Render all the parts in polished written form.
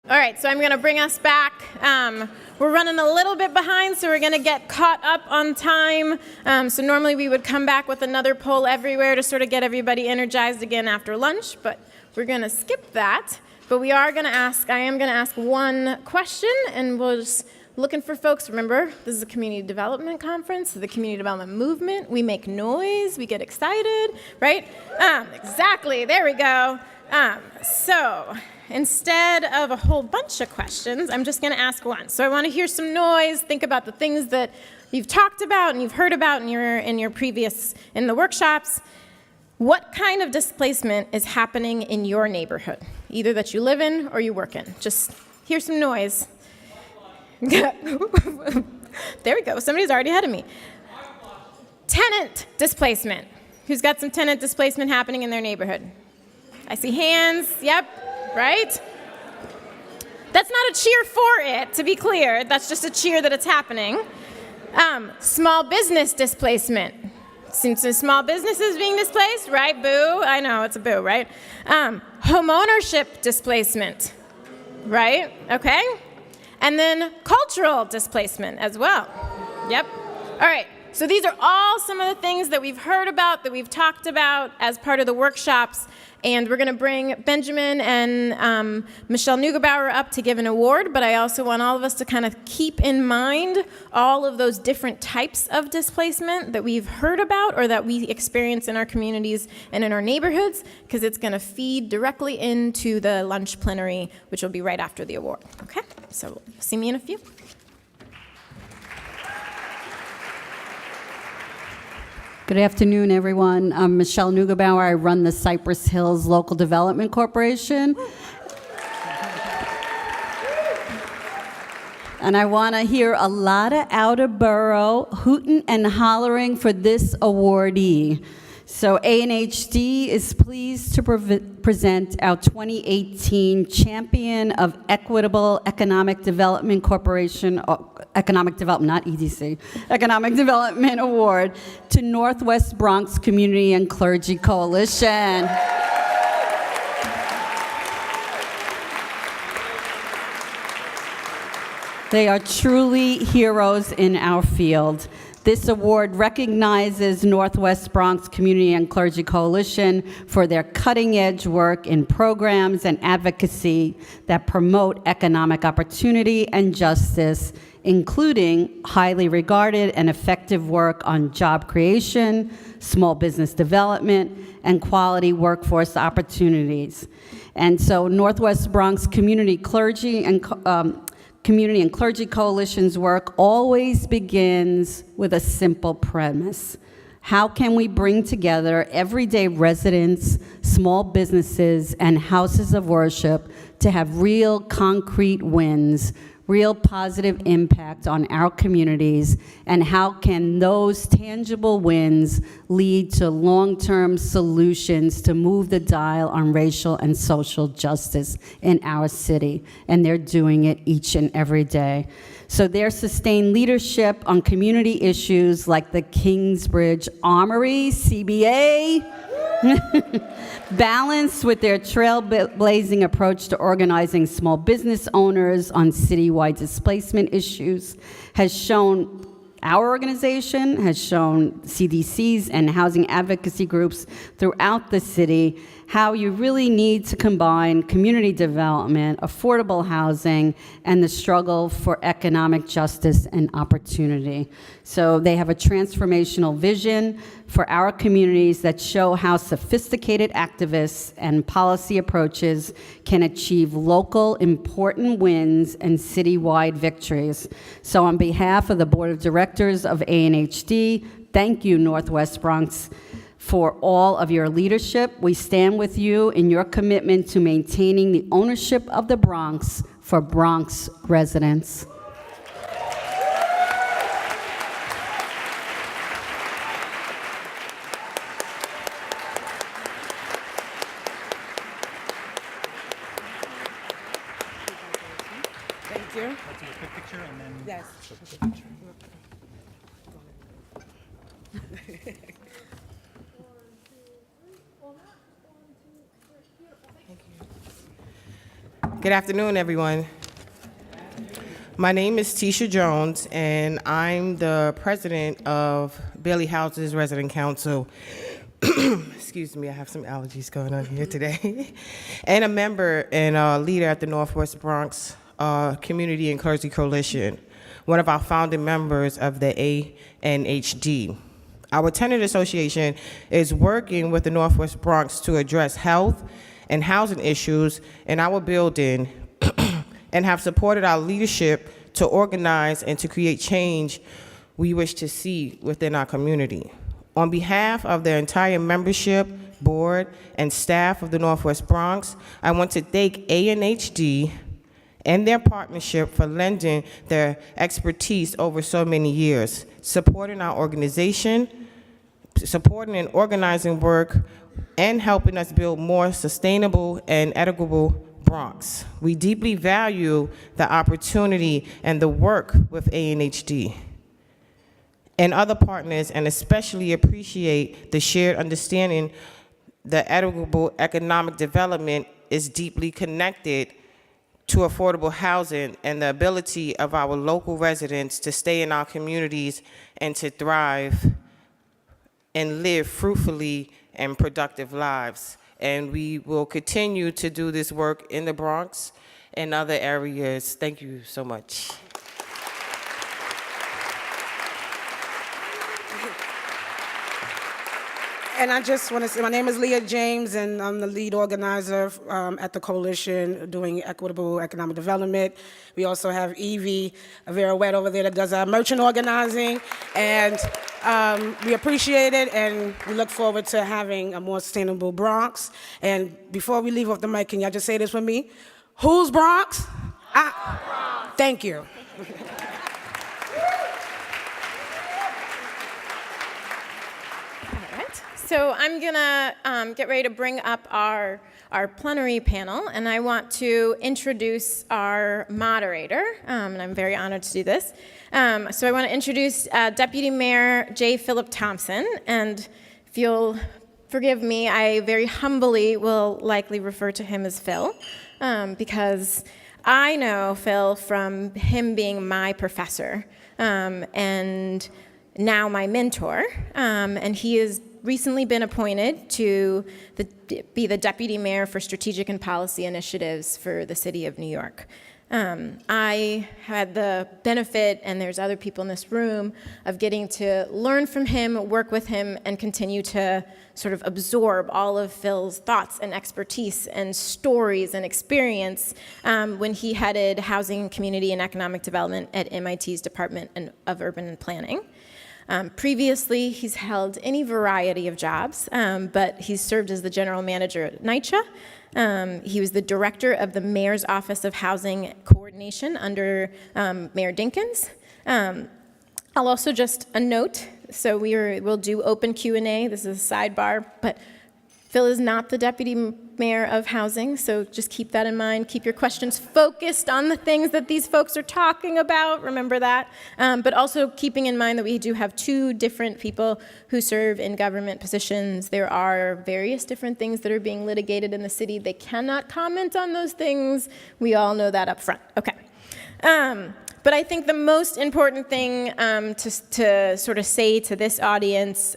All right, so I'm going to bring us back. We're running a little bit behind, so we're going to get caught up on time. So normally we would come back with another poll everywhere to sort of get everybody energized again after lunch, but we're going to skip that. But I am going to ask one question, and we're just looking for folks. Remember, this is a community development conference, the community development movement. We make noise, we get excited, right? Exactly, there we go. So instead of a whole bunch of questions, I'm just going to ask one. So I want to hear some noise. Think about the things that you've talked about and you've heard about in the workshops. What kind of displacement is happening in your neighborhood, either that you live in or you work in? Just hear some noise. There we go. Somebody's already ahead of me. Tenant displacement. Who's got some tenant displacement happening in their neighborhood? I see hands. Yep. Right? That's not a cheer for it, to be clear. That's just a cheer that it's happening. Small business displacement. Since the small business is being displaced, right? Boo. I know, it's a boo, right? Home ownership displacement, right? Okay. And then cultural displacement as well. Yep. All right. So these are all some of the things that we've heard about, that we've talked about as part of the workshops. And we're going to bring Benjamin and Michelle Neugebauer up to give an award, but I also want all of us to kind of keep in mind all of those different types of displacement that we've heard about or that we experience in our communities and in our neighborhoods, because it's going to feed directly into the lunch plenary, which will be right after the award. Okay? So see me in a few. Good afternoon, everyone. I'm Michelle Neugebauer. I run the Cypress Hills Local Development Corporation. And I want to hear a lot of out-of-borough hooting and hollering for this awardee. So ANHD is pleased to present our 2018 Champion of Equitable Economic Development Corporation, Economic Development, not EDC, Economic Development Award to Northwest Bronx Community and Clergy Coalition. They are truly heroes in our field. This award recognizes Northwest Bronx Community and Clergy Coalition for their cutting-edge work in programs and advocacy that promote economic opportunity and justice, including highly regarded and effective work on job creation, small business development, and quality workforce opportunities. And so Northwest Bronx Community and Clergy Coalition's work always begins with a simple premise. How can we bring together everyday residents, small businesses, and houses of worship to have real concrete wins, real positive impact on our communities, and how can those tangible wins lead to long-term solutions to move the dial on racial and social justice in our city? And they're doing it each and every day. So their sustained leadership on community issues like the Kingsbridge Armory, CBA, balanced with their trailblazing approach to organizing small business owners on citywide displacement issues, has shown our organization, has shown CDCs and housing advocacy groups throughout the city how you really need to combine community development, affordable housing, and the struggle for economic justice and opportunity. So they have a transformational vision for our communities that show how sophisticated activists and policy approaches can achieve local important wins and citywide victories. So on behalf of the Board of Directors of ANHD, thank you, Northwest Bronx, for all of your leadership. We stand with you in your commitment to maintaining the ownership of the Bronx for Bronx residents. Thank you. Let's do a quick picture and then... Yes. Good afternoon, everyone. My name is Tisha Jones, and I'm the president of Bailey Houses Resident Council. Excuse me, I have some allergies going on here today. And a member and a leader at the Northwest Bronx Community and Clergy Coalition, one of our founding members of the ANHD. Our tenant association is working with the Northwest Bronx to address health and housing issues in our building and have supported our leadership to organize and to create change we wish to see within our community. On behalf of the entire membership, board, and staff of the Northwest Bronx, I want to thank ANHD and their partnership for lending their expertise over so many years, supporting our organization, supporting and organizing work, and helping us build more sustainable and equitable Bronx. We deeply value the opportunity and the work with ANHD and other partners, and especially appreciate the shared understanding that equitable economic development is deeply connected to affordable housing and the ability of our local residents to stay in our communities and to thrive and live fruitfully and productive lives. And we will continue to do this work in the Bronx and other areas. Thank you so much. And I just want to say, my name is Leah James, and I'm the lead organizer at the coalition doing equitable economic development. We also have Evie Vera Wet over there that does our merchant organizing, and we appreciate it, and we look forward to having a more sustainable Bronx. And before we leave off the mic, can y'all just say this with me? Who's Bronx? Bronx. Thank you. So I'm gonna get ready to bring up our plenary panel, and I want to introduce our moderator, and I'm very honored to do this. So I want to introduce Deputy Mayor J. Phillip Thompson, and if you'll forgive me, I very humbly will likely refer to him as Phil, because I know Phil from him being my professor, and now my mentor, and he has recently been appointed to be the Deputy Mayor for Strategic and Policy Initiatives for the City of New York. I had the benefit, and there's other people in this room, of getting to learn from him, work with him, and continue to sort of absorb all of Phil's thoughts and expertise and stories and experience when he headed Housing, Community, and Economic Development at MIT's Department of Urban Planning. Previously, he's held any variety of jobs, but he's served as the general manager at NYCHA. He was the director of the Mayor's Office of Housing Coordination under Mayor Dinkins. I'll also just a note, so we'll do open Q&A. This is a sidebar, but Phil is not the deputy mayor of housing, so just keep that in mind. Keep your questions focused on the things that these folks are talking about. Remember that. But also keeping in mind that we do have two different people who serve in government positions. There are various different things that are being litigated in the city. They cannot comment on those things. We all know that up front. Okay. But I think the most important thing to sort of say to this audience,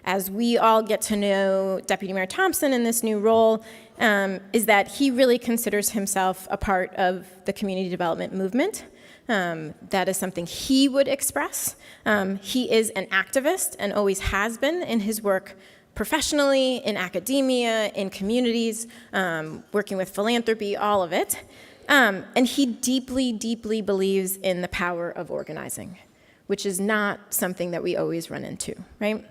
as we all get to know Deputy Mayor Thompson in this new role, is that he really considers himself a part of the community development movement. That is something he would express. He is an activist and always has been in his work professionally, in academia, in communities, working with philanthropy, all of it. And he deeply, deeply believes in the power of organizing, which is not something that we always run into, right?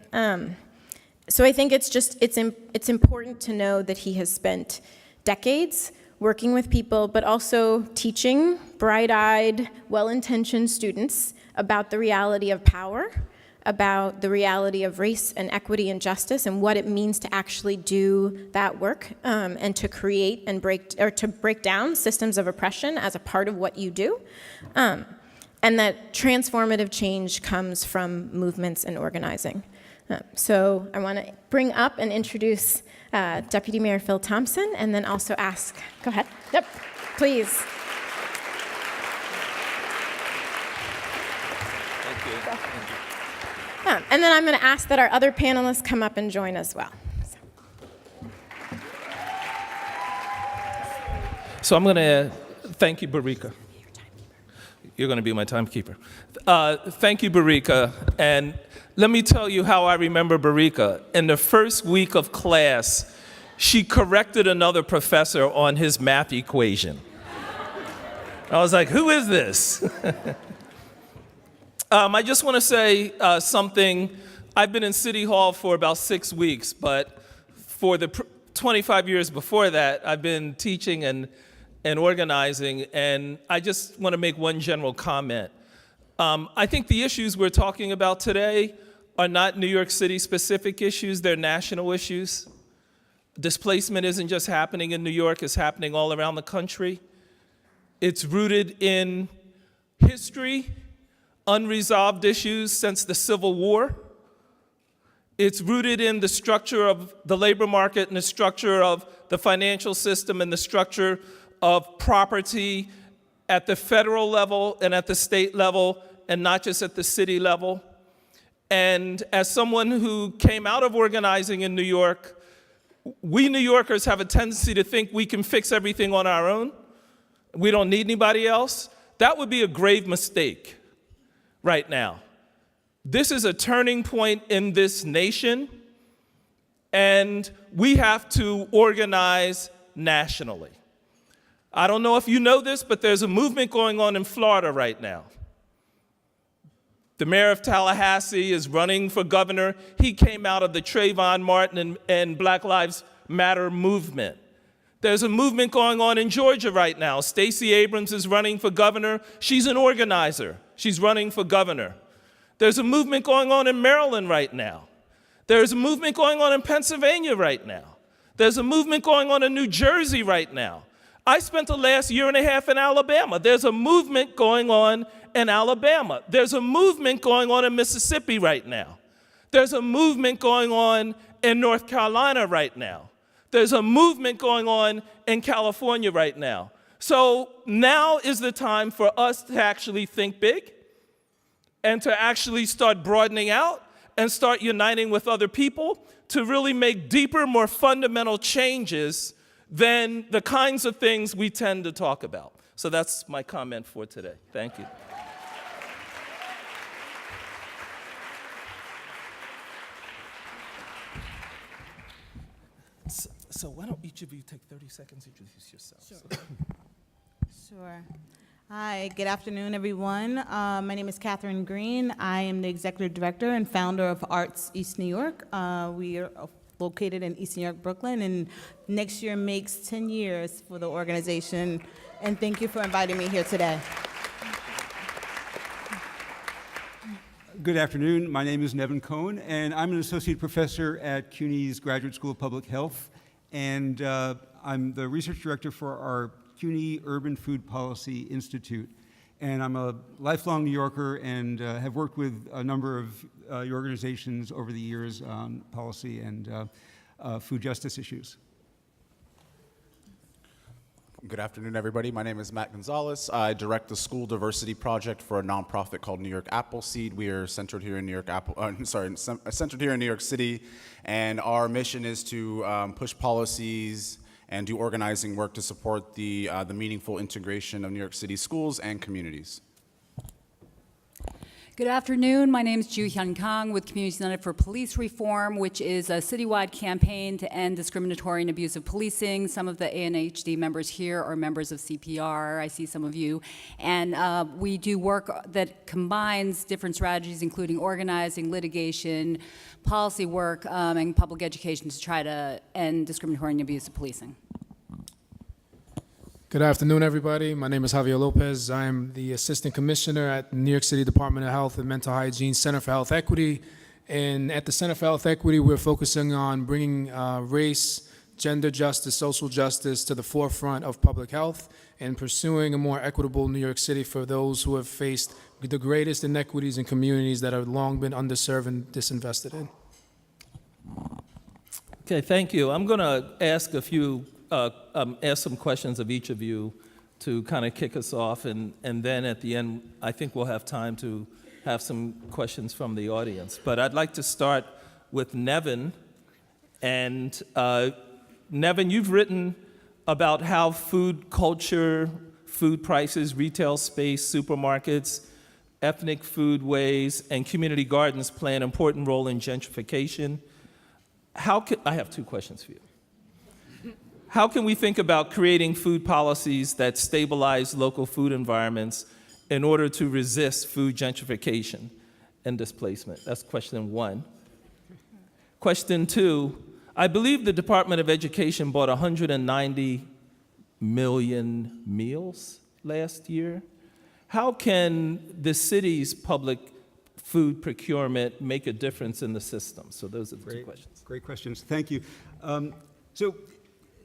So I think it's important to know that he has spent decades working with people, but also teaching bright-eyed, well-intentioned students about the reality of power, about the reality of race and equity and justice, and what it means to actually do that work, and to create and break down systems of oppression as a part of what you do, and that transformative change comes from movements and organizing. So I want to bring up and introduce Deputy Mayor Phil Thompson, and then also ask, go ahead. Yep, please. Thank you. And then I'm going to ask that our other panelists come up and join as well. So I'm going to thank you, Barika. You're going to be my timekeeper. Thank you, Barika. And let me tell you how I remember Barika. In the first week of class, she corrected another professor on his math equation. I was like, who is this? I just want to say something. I've been in City Hall for about 6 weeks, but for the 25 years before that, I've been teaching and organizing, and I just want to make one general comment. I think the issues we're talking about today are not New York City specific issues, they're national issues. Displacement isn't just happening in New York, it's happening all around the country. It's rooted in history, unresolved issues since the Civil War. It's rooted in the structure of the labor market and the structure of the financial system and the structure of property at the federal level and at the state level and not just at the city level. And as someone who came out of organizing in New York, we New Yorkers have a tendency to think we can fix everything on our own. We don't need anybody else. That would be a grave mistake right now. This is a turning point in this nation, and we have to organize nationally. I don't know if you know this, but there's a movement going on in Florida right now. The mayor of Tallahassee is running for governor. He came out of the Trayvon Martin and Black Lives Matter movement. There's a movement going on in Georgia right now. Stacey Abrams is running for governor. She's an organizer. She's running for governor. There's a movement going on in Maryland right now. There's a movement going on in Pennsylvania right now. There's a movement going on in New Jersey right now. I spent the last year and a half in Alabama. There's a movement going on in Alabama. There's a movement going on in Mississippi right now. There's a movement going on in North Carolina right now. There's a movement going on in California right now. So now is the time for us to actually think big and to actually start broadening out and start uniting with other people to really make deeper, more fundamental changes than the kinds of things we tend to talk about. So that's my comment for today. Thank you. So why don't each of you take 30 seconds to introduce yourselves? Sure. Hi, good afternoon, everyone. My name is Catherine Green. I am the executive director and founder of Arts East New York. We are located in East New York, Brooklyn, and next year makes 10 years for the organization. And thank you for inviting me here today. Good afternoon. My name is Nevin Cohen, and I'm an associate professor at CUNY's Graduate School of Public Health, and I'm the research director for our CUNY Urban Food Policy Institute. And I'm a lifelong New Yorker and have worked with a number of your organizations over the years on policy and food justice issues. Good afternoon, everybody. My name is Matt Gonzales. I direct the school diversity project for a nonprofit called New York Appleseed. We are centered here in centered here in New York City, and our mission is to push policies and do organizing work to support the meaningful integration of New York City schools and communities. Good afternoon. My name is Joo-Hyun Kang with Communities United for Police Reform, which is a citywide campaign to end discriminatory and abusive policing. Some of the ANHD members here are members of CPR. I see some of you. And we do work that combines different strategies, including organizing, litigation, policy work, and public education to try to end discriminatory and abusive policing. Good afternoon, everybody. My name is Javier Lopez. I'm the Assistant Commissioner at the New York City Department of Health and Mental Hygiene Center for Health Equity. And at the Center for Health Equity, we're focusing on bringing race, gender justice, social justice to the forefront of public health and pursuing a more equitable New York City for those who have faced the greatest inequities in communities that have long been underserved and disinvested in. Okay, thank you. I'm going to ask ask some questions of each of you to kind of kick us off, and then at the end, I think we'll have time to have some questions from the audience. But I'd like to start with Nevin. And Nevin, you've written about how food culture, food prices, retail space, supermarkets, ethnic foodways, and community gardens play an important role in gentrification. I have two questions for you. How can we think about creating food policies that stabilize local food environments in order to resist food gentrification and displacement? That's question one. Question two, I believe the Department of Education bought 190 million meals last year. How can the city's public food procurement make a difference in the system? So those are the two questions. Great questions. Thank you. So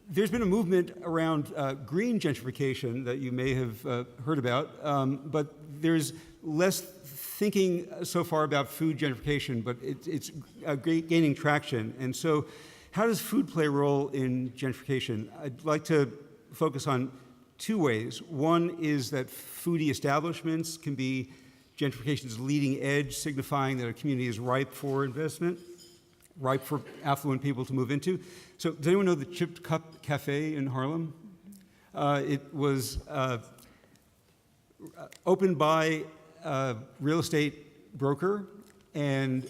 there's been a movement around green gentrification that you may have heard about, but there's less thinking so far about food gentrification, but it's gaining traction. And so how does food play a role in gentrification? I'd like to focus on two ways. One is that foodie establishments can be gentrification's leading edge, signifying that a community is ripe for investment, ripe for affluent people to move into. So does anyone know the Chipped Cup Cafe in Harlem? It was opened by a real estate broker, and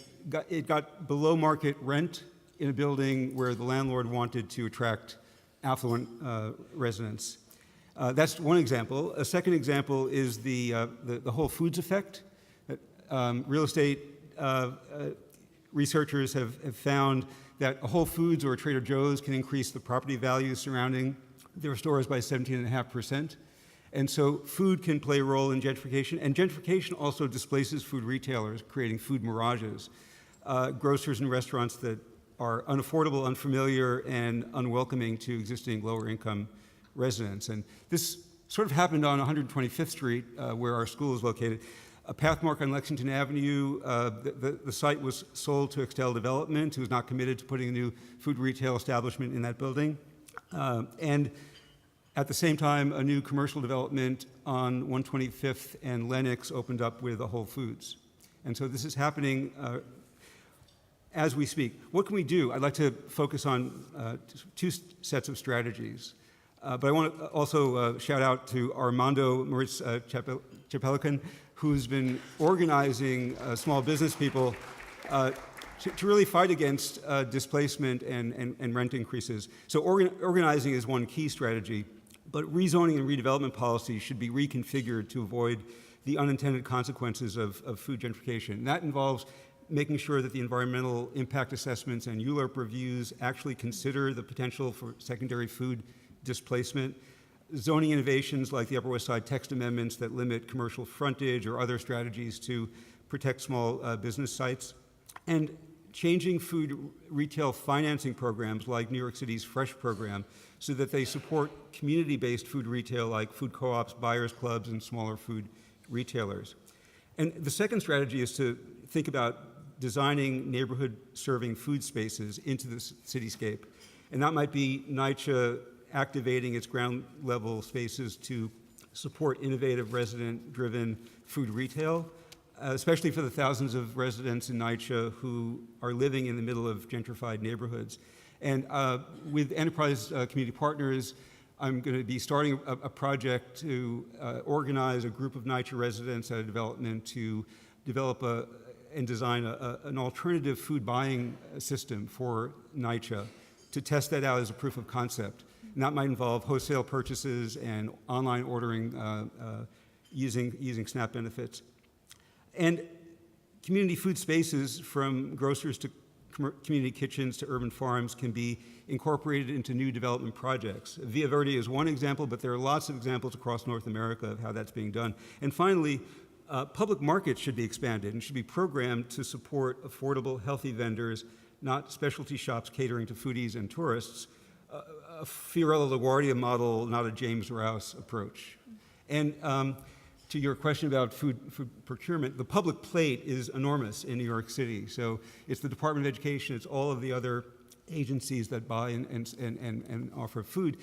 it got below market rent in a building where the landlord wanted to attract affluent residents. That's one example. A second example is the Whole Foods effect. Real estate researchers have found that a Whole Foods or a Trader Joe's can increase the property value surrounding their stores by 17.5%. And so food can play a role in gentrification, and gentrification also displaces food retailers, creating food mirages, grocers and restaurants that are unaffordable, unfamiliar, and unwelcoming to existing lower income residents. And this sort of happened on 125th Street, where our school is located. A pathmark on Lexington Avenue, the site was sold to Extel Development, who was not committed to putting a new food retail establishment in that building. And at the same time, a new commercial development on 125th and Lenox opened up with a Whole Foods. And so this is happening as we speak. What can we do? I'd like to focus on two sets of strategies. But I want to also shout out to Armando Moritz Chapelican, who's been organizing small business people to really fight against displacement and rent increases. So organizing is one key strategy, but rezoning and redevelopment policy should be reconfigured to avoid the unintended consequences of food gentrification. And that involves making sure that the environmental impact assessments and ULURP reviews actually consider the potential for secondary food displacement, zoning innovations like the Upper West Side text amendments that limit commercial frontage or other strategies to protect small business sites, and changing food retail financing programs like New York City's Fresh program so that they support community-based food retail like food co-ops, buyers clubs, and smaller food retailers. And the second strategy is to think about designing neighborhood-serving food spaces into the cityscape. And that might be NYCHA activating its ground-level spaces to support innovative, resident-driven food retail, especially for the thousands of residents in NYCHA who are living in the middle of gentrified neighborhoods. And with Enterprise Community Partners, I'm going to be starting a project to organize a group of NYCHA residents at a development to develop and design an alternative food buying system for NYCHA to test that out as a proof of concept. And that might involve wholesale purchases and online ordering using SNAP benefits. And community food spaces, from grocers to community kitchens to urban farms, can be incorporated into new development projects. Villa Verde is one example, but there are lots of examples across North America of how that's being done. And finally, public markets should be expanded and should be programmed to support affordable, healthy vendors, not specialty shops catering to foodies and tourists. A Fiorello LaGuardia model, not a James Rouse approach. And to your question about food procurement, the public plate is enormous in New York City. So it's the Department of Education, it's all of the other agencies that buy and offer food.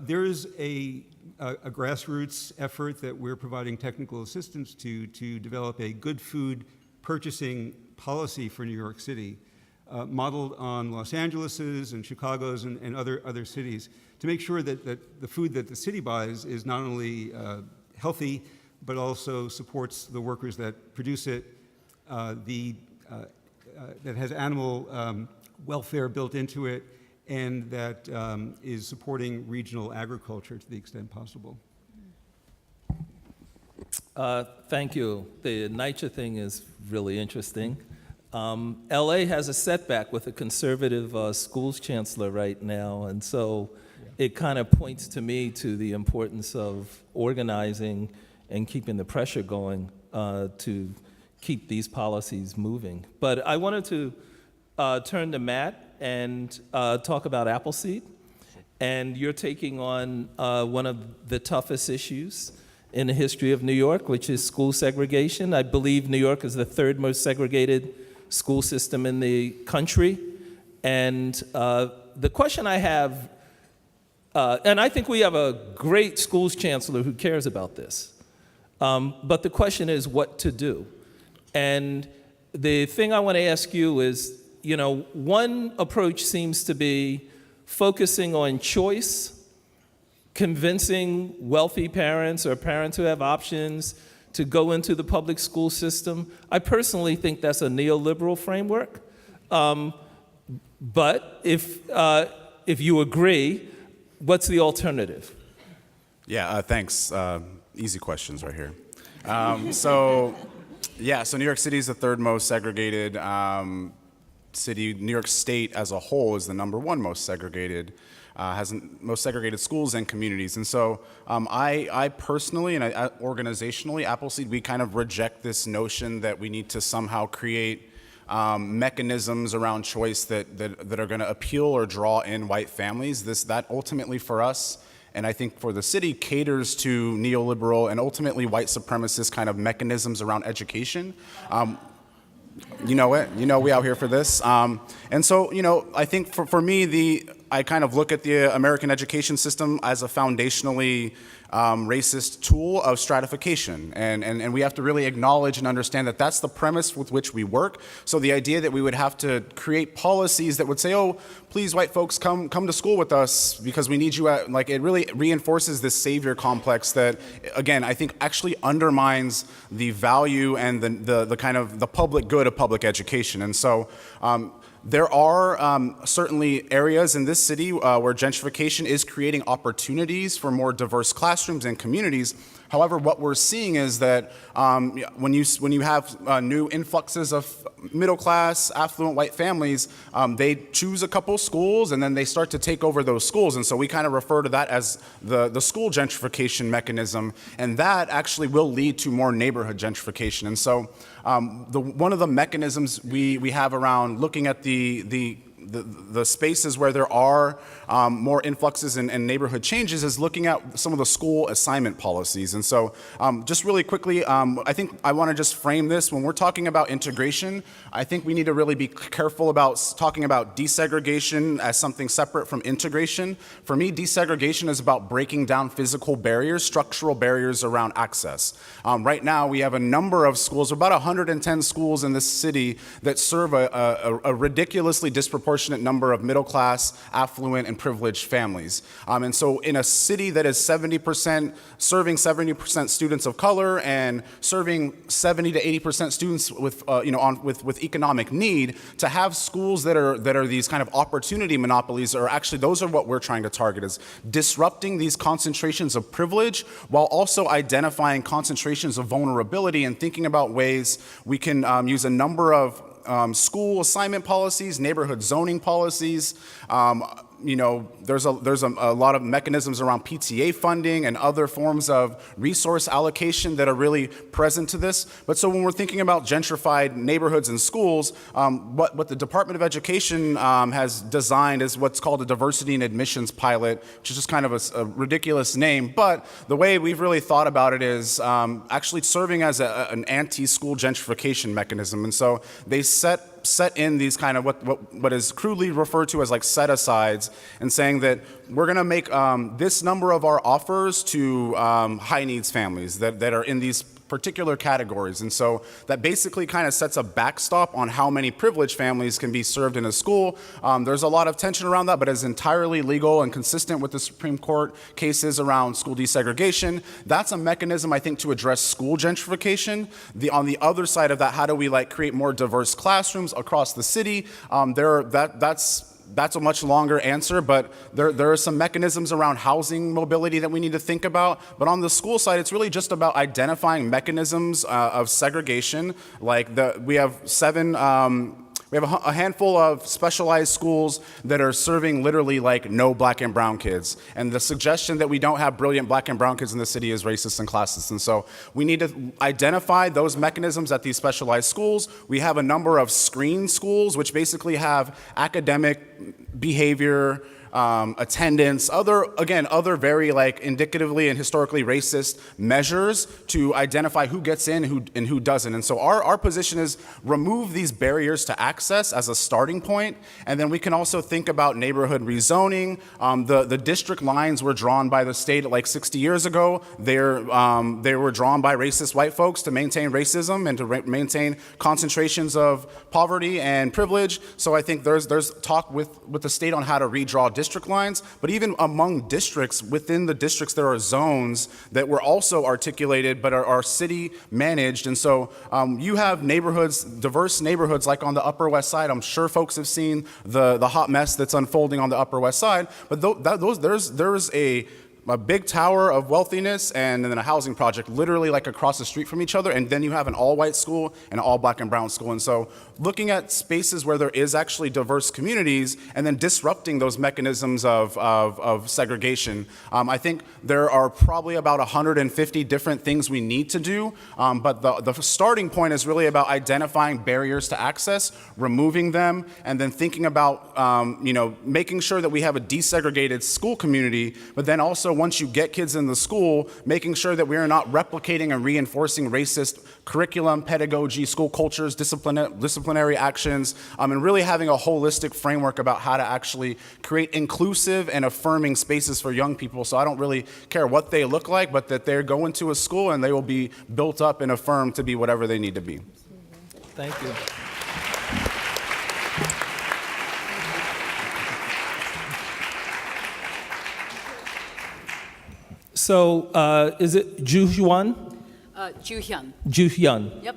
There is a grassroots effort that we're providing technical assistance to develop a good food purchasing policy for New York City, modeled on Los Angeles's and Chicago's and other cities, to make sure that the food that the city buys is not only healthy, but also supports the workers that produce it, that has animal welfare built into it, and that is supporting regional agriculture to the extent possible. Thank you. The NYCHA thing is really interesting. LA has a setback with a conservative schools chancellor right now, and so it kind of points to me to the importance of organizing and keeping the pressure going to keep these policies moving. But I wanted to turn to Matt and talk about Appleseed. And you're taking on one of the toughest issues in the history of New York, which is school segregation. I believe New York is the third most segregated school system in the country. And the question I have, and I think we have a great schools chancellor who cares about this, but the question is what to do. And the thing I want to ask you is, you know, one approach seems to be focusing on choice, convincing wealthy parents or parents who have options to go into the public school system. I personally think that's a neoliberal framework. But if you agree, what's the alternative? Yeah, thanks. Easy questions right here. So New York City is the third most segregated city. New York State as a whole is the #1 most segregated, has most segregated schools and communities. And so I personally and organizationally, Appleseed, we kind of reject this notion that we need to somehow create mechanisms around choice that are going to appeal or draw in white families. That ultimately for us, and I think for the city, caters to neoliberal and ultimately white supremacist kind of mechanisms around education. You know it. You know we out here for this. And so, you know, I think for me, I kind of look at the American education system as a foundationally racist tool of stratification. And we have to really acknowledge and understand that that's the premise with which we work. So the idea that we would have to create policies that would say, oh, please, white folks, come to school with us because we need you at, like, it really reinforces this savior complex that, again, I think actually undermines the value and the kind of the public good of public education. And so there are certainly areas in this city where gentrification is creating opportunities for more diverse classrooms and communities. However, what we're seeing is that when you have new influxes of middle-class, affluent white families, they choose a couple schools and then they start to take over those schools. And so we kind of refer to that as the school gentrification mechanism, and that actually will lead to more neighborhood gentrification. And so one of the mechanisms we have around looking at the spaces where there are more influxes and neighborhood changes is looking at some of the school assignment policies. And so just really quickly, I think I want to just frame this. When we're talking about integration, I think we need to really be careful about talking about desegregation as something separate from integration. For me, desegregation is about breaking down physical barriers, structural barriers around access. Right now, we have a number of schools, about 110 schools in this city that serve a ridiculously disproportionate number of middle-class, affluent, and privileged families. And so in a city that is serving 70% students of color and serving 70 to 80% students with economic need, to have schools that are these kind of opportunity monopolies are actually, those are what we're trying to target, is disrupting these concentrations of privilege while also identifying concentrations of vulnerability and thinking about ways we can use a number of school assignment policies, neighborhood zoning policies. There's a lot of mechanisms around PTA funding and other forms of resource allocation that are really present to this. But so when we're thinking about gentrified neighborhoods and schools, what the Department of Education has designed is what's called a diversity and admissions pilot, which is just kind of a ridiculous name. But the way we've really thought about it is actually serving as an anti-school gentrification mechanism. And so they set set in these kind of what is crudely referred to as like set-asides, and saying that we're going to make this number of our offers to high-needs families that are in these particular categories. And so that basically kind of sets a backstop on how many privileged families can be served in a school. There's a lot of tension around that, but it's entirely legal and consistent with the Supreme Court cases around school desegregation. That's a mechanism, I think, to address school gentrification. On the other side of that, how do we create more diverse classrooms across the city? That's a much longer answer, but there are some mechanisms around housing mobility that we need to think about. But on the school side, it's really just about identifying mechanisms of segregation. We have a handful of specialized schools that are serving literally no black and brown kids. And the suggestion that we don't have brilliant black and brown kids in the city is racist and classist. And so we need to identify those mechanisms at these specialized schools. We have a number of screen schools, which basically have academic behavior, attendance, other very indicatively and historically racist measures to identify who gets in and who doesn't. And so our position is remove these barriers to access as a starting point, and then we can also think about neighborhood rezoning. The district lines were drawn by the state 60 years ago. They were drawn by racist white folks to maintain racism and to maintain concentrations of poverty and privilege. So I think there's talk with the state on how to redraw district lines, but even among districts, within the districts, there are zones that were also articulated but are city managed. And so you have neighborhoods, diverse neighborhoods like on the Upper West Side. I'm sure folks have seen the hot mess that's unfolding on the Upper West Side, but there's a big tower of wealthiness and then a housing project literally across the street from each other, and then you have an all-white school and an all black and brown school. And so looking at spaces where there is actually diverse communities and then disrupting those mechanisms of segregation, I think there are probably about 150 different things we need to do, but the starting point is really about identifying barriers to access, removing them, and then thinking about making sure that we have a desegregated school community, but then also once you get kids in the school, making sure that we are not replicating and reinforcing racist curriculum, pedagogy, school cultures, disciplinary actions, and really having a holistic framework about how to actually create inclusive and affirming spaces for young people. So I don't really care what they look like, but that they go into a school and they will be built up and affirmed to be whatever they need to be. Thank you. So is it Joo-Hyun? Joo-Hyun. Joo-Hyun. Yep.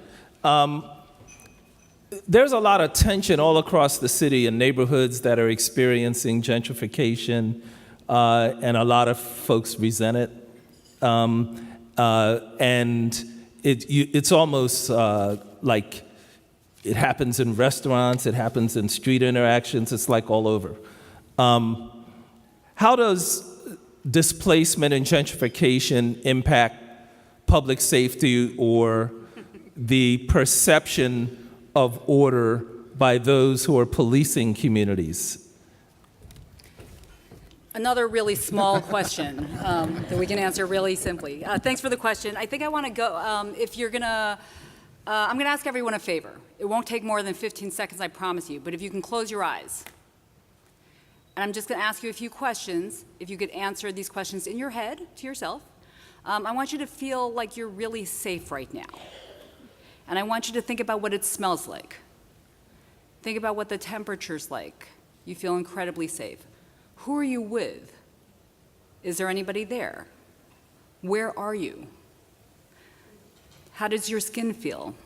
There's a lot of tension all across the city in neighborhoods that are experiencing gentrification, and a lot of folks resent it. And it's almost like it happens in restaurants, it happens in street interactions, it's all over. How does displacement and gentrification impact public safety or the perception of order by those who are policing communities? Another really small question that we can answer really simply. Thanks for the question. I think I want to go, I'm going to ask everyone a favor. It won't take more than 15 seconds, I promise you, but if you can close your eyes. And I'm just going to ask you a few questions. If you could answer these questions in your head to yourself. I want you to feel like you're really safe right now. And I want you to think about what it smells like. Think about what the temperature's like. You feel incredibly safe. Who are you with? Is there anybody there? Where are you? How does your skin feel?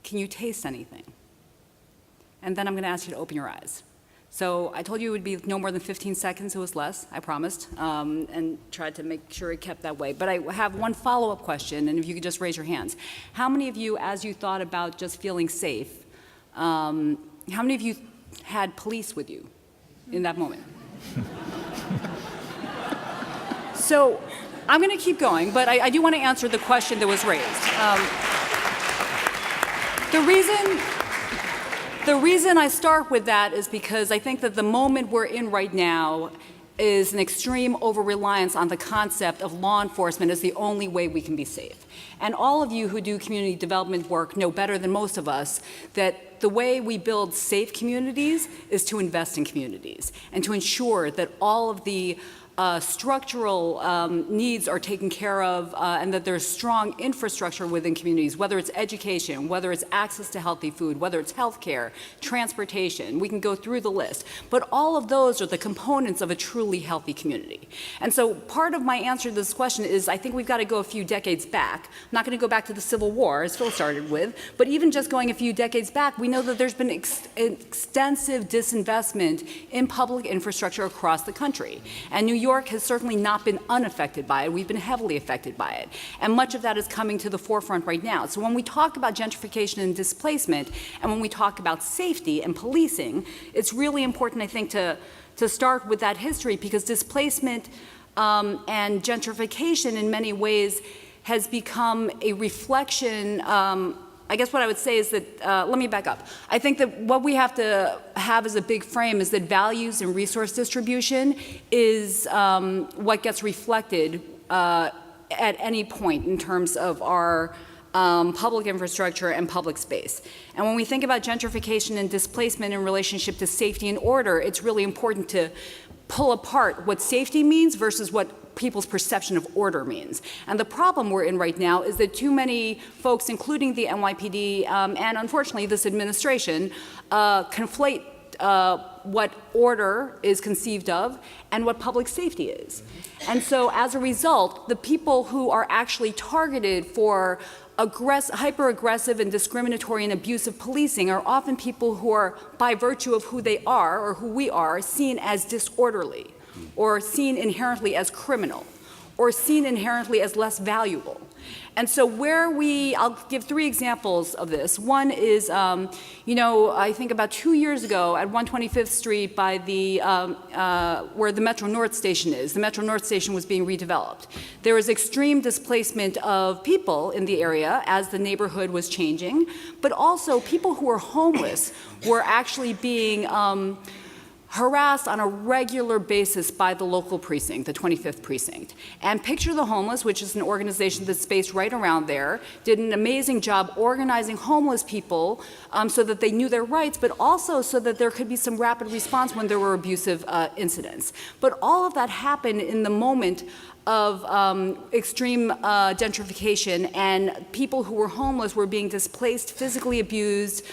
Can you taste anything? And then I'm going to ask you to open your eyes. So I told you it would be no more than 15 seconds. It was less, I promised, and tried to make sure it kept that way. But I have one follow-up question, and if you could just raise your hands. How many of you, as you thought about just feeling safe, how many of you had police with you in that moment? So I'm going to keep going, but I do want to answer the question that was raised. The reason I start with that is because I think that the moment we're in right now is an extreme over-reliance on the concept of law enforcement as the only way we can be safe. And all of you who do community development work know better than most of us that that the way we build safe communities is to invest in communities and to ensure that all of the structural needs are taken care of and that there's strong infrastructure within communities, whether it's education, whether it's access to healthy food, whether it's healthcare, transportation. We can go through the list. But all of those are the components of a truly healthy community. And so part of my answer to this question is I think we've got to go a few decades back. I'm not going to go back to the Civil War, as Phil started with, but even just going a few decades back, we know that there's been extensive disinvestment in public infrastructure across the country. And New York has certainly not been unaffected by it. We've been heavily affected by it. And much of that is coming to the forefront right now. So when we talk about gentrification and displacement, and when we talk about safety and policing, it's really important, I think, to start with that history, because displacement and gentrification in many ways has become a reflection. I guess what I would say is that, let me back up. I think that what we have to have as a big frame is that values and resource distribution is what gets reflected at any point in terms of our public infrastructure and public space. And when we think about gentrification and displacement in relationship to safety and order, it's really important to pull apart what safety means versus what people's perception of order means. And the problem we're in right now is that too many folks, including the NYPD and unfortunately this administration, conflate what order is conceived of and what public safety is. And so as a result, the people who are actually targeted for hyper-aggressive and discriminatory and abusive policing are often people who are, by virtue of who they are or who we are, seen as disorderly, or seen inherently as criminal, or seen inherently as less valuable. And so I'll give 3 examples of this. One is, I think about 2 years ago at 125th Street by where the Metro North Station is. The Metro North Station was being redeveloped. There was extreme displacement of people in the area as the neighborhood was changing, but also people who were homeless were actually being harassed on a regular basis by the local precinct, the 25th precinct. And Picture the Homeless, which is an organization that's based right around there, did an amazing job organizing homeless people so that they knew their rights, but also so that there could be some rapid response when there were abusive incidents. But all of that happened in the moment of extreme gentrification, and people who were homeless were being displaced, physically abused,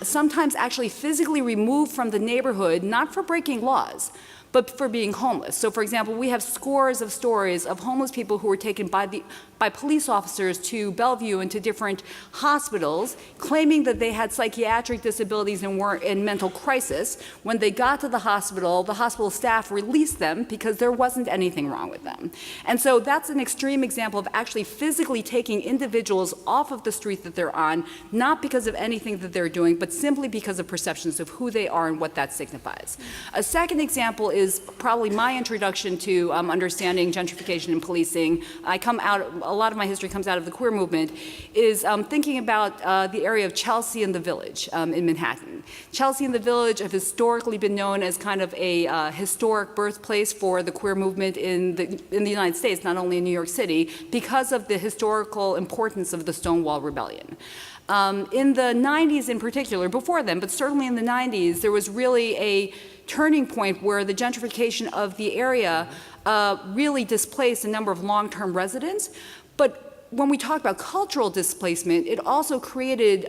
sometimes actually physically removed from the neighborhood, not for breaking laws, but for being homeless. So for example, we have scores of stories of homeless people who were taken by police officers to Bellevue and to different hospitals, claiming that they had psychiatric disabilities and were in mental crisis. When they got to the hospital staff released them because there wasn't anything wrong with them. And so that's an extreme example of actually physically taking individuals off of the street that they're on, not because of anything that they're doing, but simply because of perceptions of who they are and what that signifies. A second example is probably my introduction to understanding gentrification and policing. A lot of my history comes out of the queer movement, is thinking about the area of Chelsea and the Village in Manhattan. Chelsea and the Village have historically been known as kind of a historic birthplace for the queer movement in the United States, not only in New York City, because of the historical importance of the Stonewall Rebellion. In the 90s in particular, before then, but certainly in the 90s, there was really a turning point where the gentrification of the area really displaced a number of long-term residents. But when we talk about cultural displacement, it also created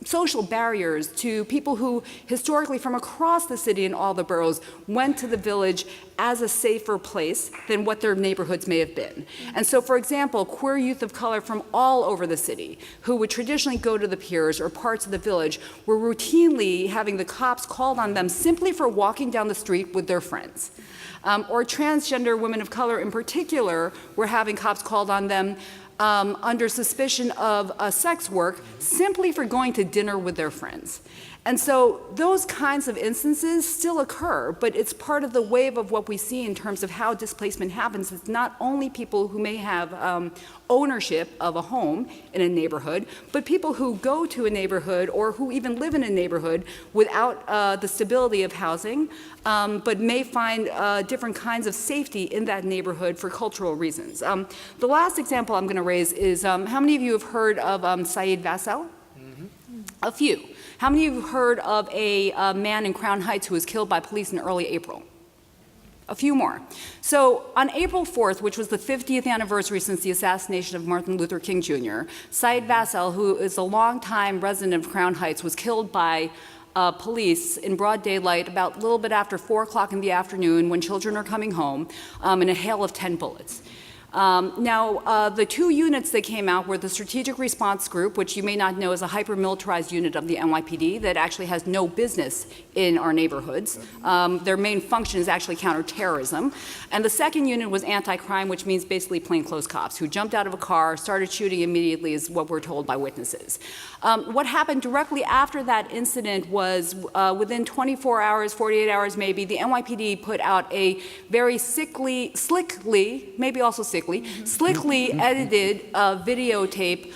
social barriers to people who historically from across the city and all the boroughs went to the Village as a safer place than what their neighborhoods may have been. And so, for example, queer youth of color from all over the city who would traditionally go to the piers or parts of the Village were routinely having the cops called on them simply for walking down the street with their friends. Or transgender women of color in particular were having cops called on them under suspicion of sex work simply for going to dinner with their friends. And so those kinds of instances still occur, but it's part of the wave of what we see in terms of how displacement happens. It's not only people who may have ownership of a home in a neighborhood, but people who go to a neighborhood or who even live in a neighborhood without the stability of housing, but may find different kinds of safety in that neighborhood for cultural reasons. The last example I'm going to raise is how many of you have heard of Saeed Vassell? A few. How many of you have heard of a man in Crown Heights who was killed by police in early April? A few more. So on April 4th, which was the 50th anniversary since the assassination of Martin Luther King Jr., Syed Vassell, who is a longtime resident of Crown Heights, was killed by police in broad daylight about a little bit after 4 o'clock in the afternoon when children are coming home in a hail of 10 bullets. The two units that came out were the Strategic Response Group, which you may not know is a hyper-militarized unit of the NYPD that actually has no business in our neighborhoods. Their main function is actually counterterrorism. And the second unit was anti-crime, which means basically plainclothes cops who jumped out of a car, started shooting immediately, is what we're told by witnesses. What happened directly after that incident was within 24 hours, 48 hours maybe, the NYPD put out a very slickly edited videotape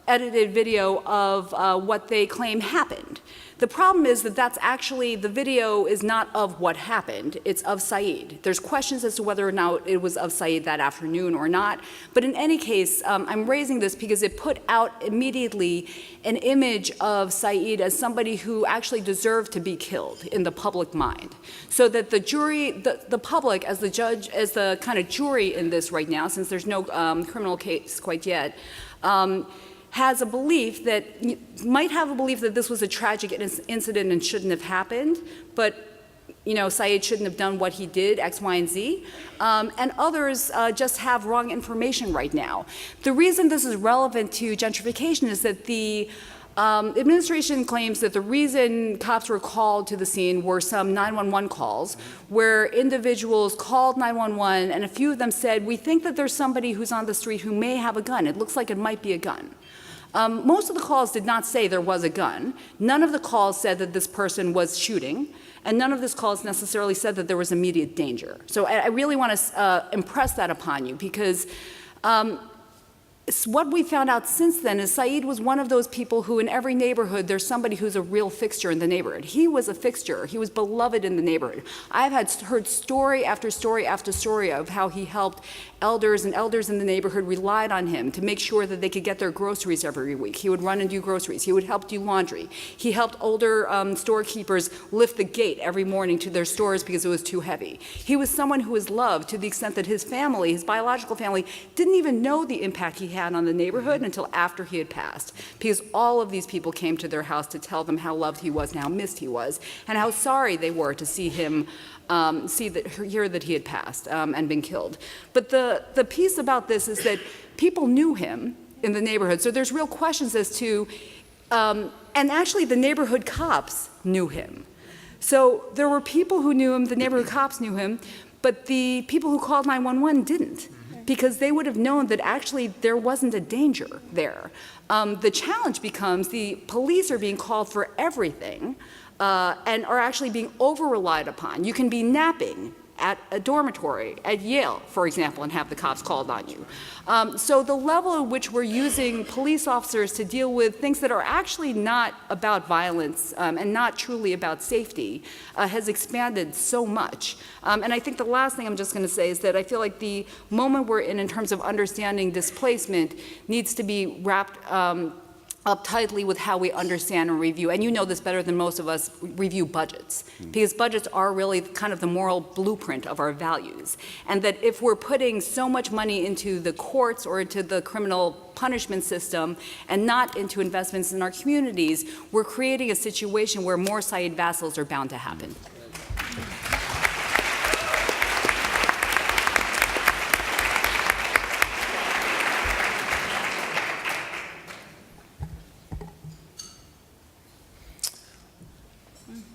edited video of what they claim happened. The problem is that that's actually, the video is not of what happened, it's of Syed. There's questions as to whether or not it was of Syed that afternoon or not, but in any case, I'm raising this because it put out immediately an image of Syed as somebody who actually deserved to be killed in the public mind. So that the jury, the public as the judge, as the kind of jury in this right now, since there's no criminal case quite yet, has a belief that, might have a belief that this was a tragic incident and shouldn't have happened, but Syed shouldn't have done what he did, X, Y, and Z, and others just have wrong information right now. The reason this is relevant to gentrification is that the administration claims that the reason cops were called to the scene were some 911 calls where individuals called 911 and a few of them said, we think that there's somebody who's on the street who may have a gun. It looks like it might be a gun. Most of the calls did not say there was a gun. None of the calls said that this person was shooting, and none of these calls necessarily said that there was immediate danger. So I really want to impress that upon you because what we found out since then is Syed was one of those people who in every neighborhood there's somebody who's a real fixture in the neighborhood. He was a fixture. He was beloved in the neighborhood. I've heard story after story after story of how he helped elders, and elders in the neighborhood relied on him to make sure that they could get their groceries every week. He would run and do groceries. He would help do laundry. He helped older storekeepers lift the gate every morning to their stores because it was too heavy. He was someone who was loved to the extent that his family, his biological family, didn't even know the impact he had on the neighborhood until after he had passed, because all of these people came to their house to tell them how loved he was and how missed he was, and how sorry they were to see him hear that he had passed and been killed. But the piece about this is that people knew him in the neighborhood, so there's real questions as to, and actually the neighborhood cops knew him. So there were people who knew him, the neighborhood cops knew him, but the people who called 911 didn't, because they would have known that actually there wasn't a danger there. The challenge becomes the police are being called for everything, and are actually being over-relied upon. You can be napping at a dormitory at Yale, for example, and have the cops called on you. So the level at which we're using police officers to deal with things that are actually not about violence and not truly about safety has expanded so much. And I think the last thing I'm just going to say is that I feel like the moment we're in terms of understanding displacement needs to be wrapped up tightly with how we understand and review, and you know this better than most of us, review budgets. Because budgets are really kind of the moral blueprint of our values. And that if we're putting so much money into the courts or into the criminal punishment system and not into investments in our communities, we're creating a situation where more Syed Vassalls are bound to happen.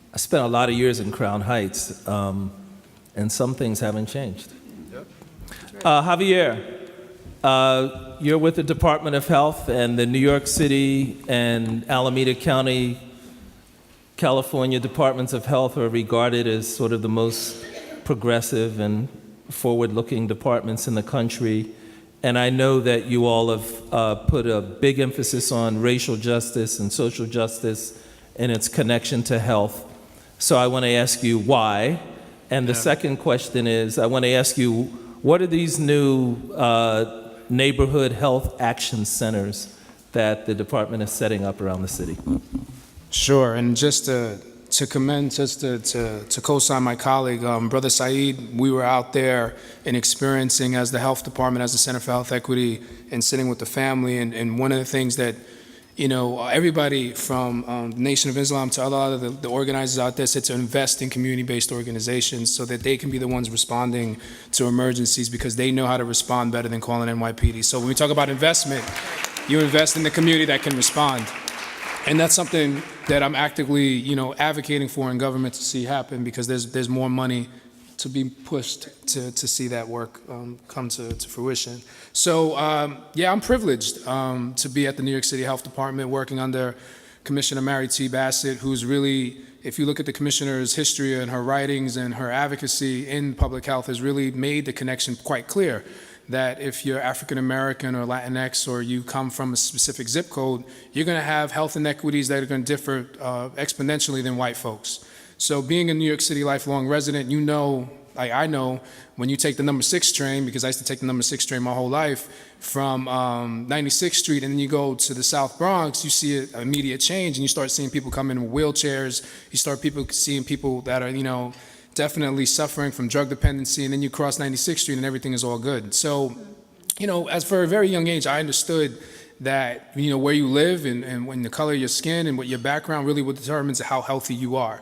I spent a lot of years in Crown Heights, and some things haven't changed. Yep. Javier, you're with the Department of Health, and the New York City and Alameda County, California Departments of Health are regarded as sort of the most progressive and forward-looking departments in the country. And I know that you all have put a big emphasis on racial justice and social justice and its connection to health. So I want to ask you why. And the second question is, I want to ask you, what are these new neighborhood health action centers that the department is setting up around the city. Sure, and just to commend, just to co-sign my colleague, Brother Saeed, we were out there and experiencing as the health department, as the Center for Health Equity, and sitting with the family, and one of the things that, you know, everybody from the Nation of Islam to a lot of the organizers out there said to invest in community-based organizations so that they can be the ones responding to emergencies because they know how to respond better than calling NYPD. So when we talk about investment, you invest in the community that can respond. And that's something that I'm actively, you know, advocating for in government to see happen because there's more money to be pushed to see that work come to fruition. So, yeah, I'm privileged to be at the New York City Health Department working under Commissioner Mary T. Bassett, who's really, if you look at the commissioner's history and her writings and her advocacy in public health, has really made the connection quite clear that if you're African American or Latinx or you come from a specific zip code, you're going to have health inequities that are going to differ exponentially than white folks. So being a New York City lifelong resident, you know, I know when you take the number 6 train, because I used to take the number 6 train my whole life, from 96th Street and then you go to the South Bronx, you see an immediate change and you start seeing people come in with wheelchairs, you start seeing people that are, you know, definitely suffering from drug dependency, and then you cross 96th Street and everything is all good. So, you know, as for a very young age, I understood that, you know, where you live and when the color of your skin and what your background really what determines how healthy you are.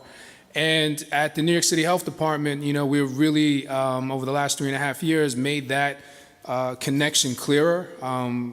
And at the New York City Health Department, you know, we've really, over the last 3.5 years, made that connection clearer.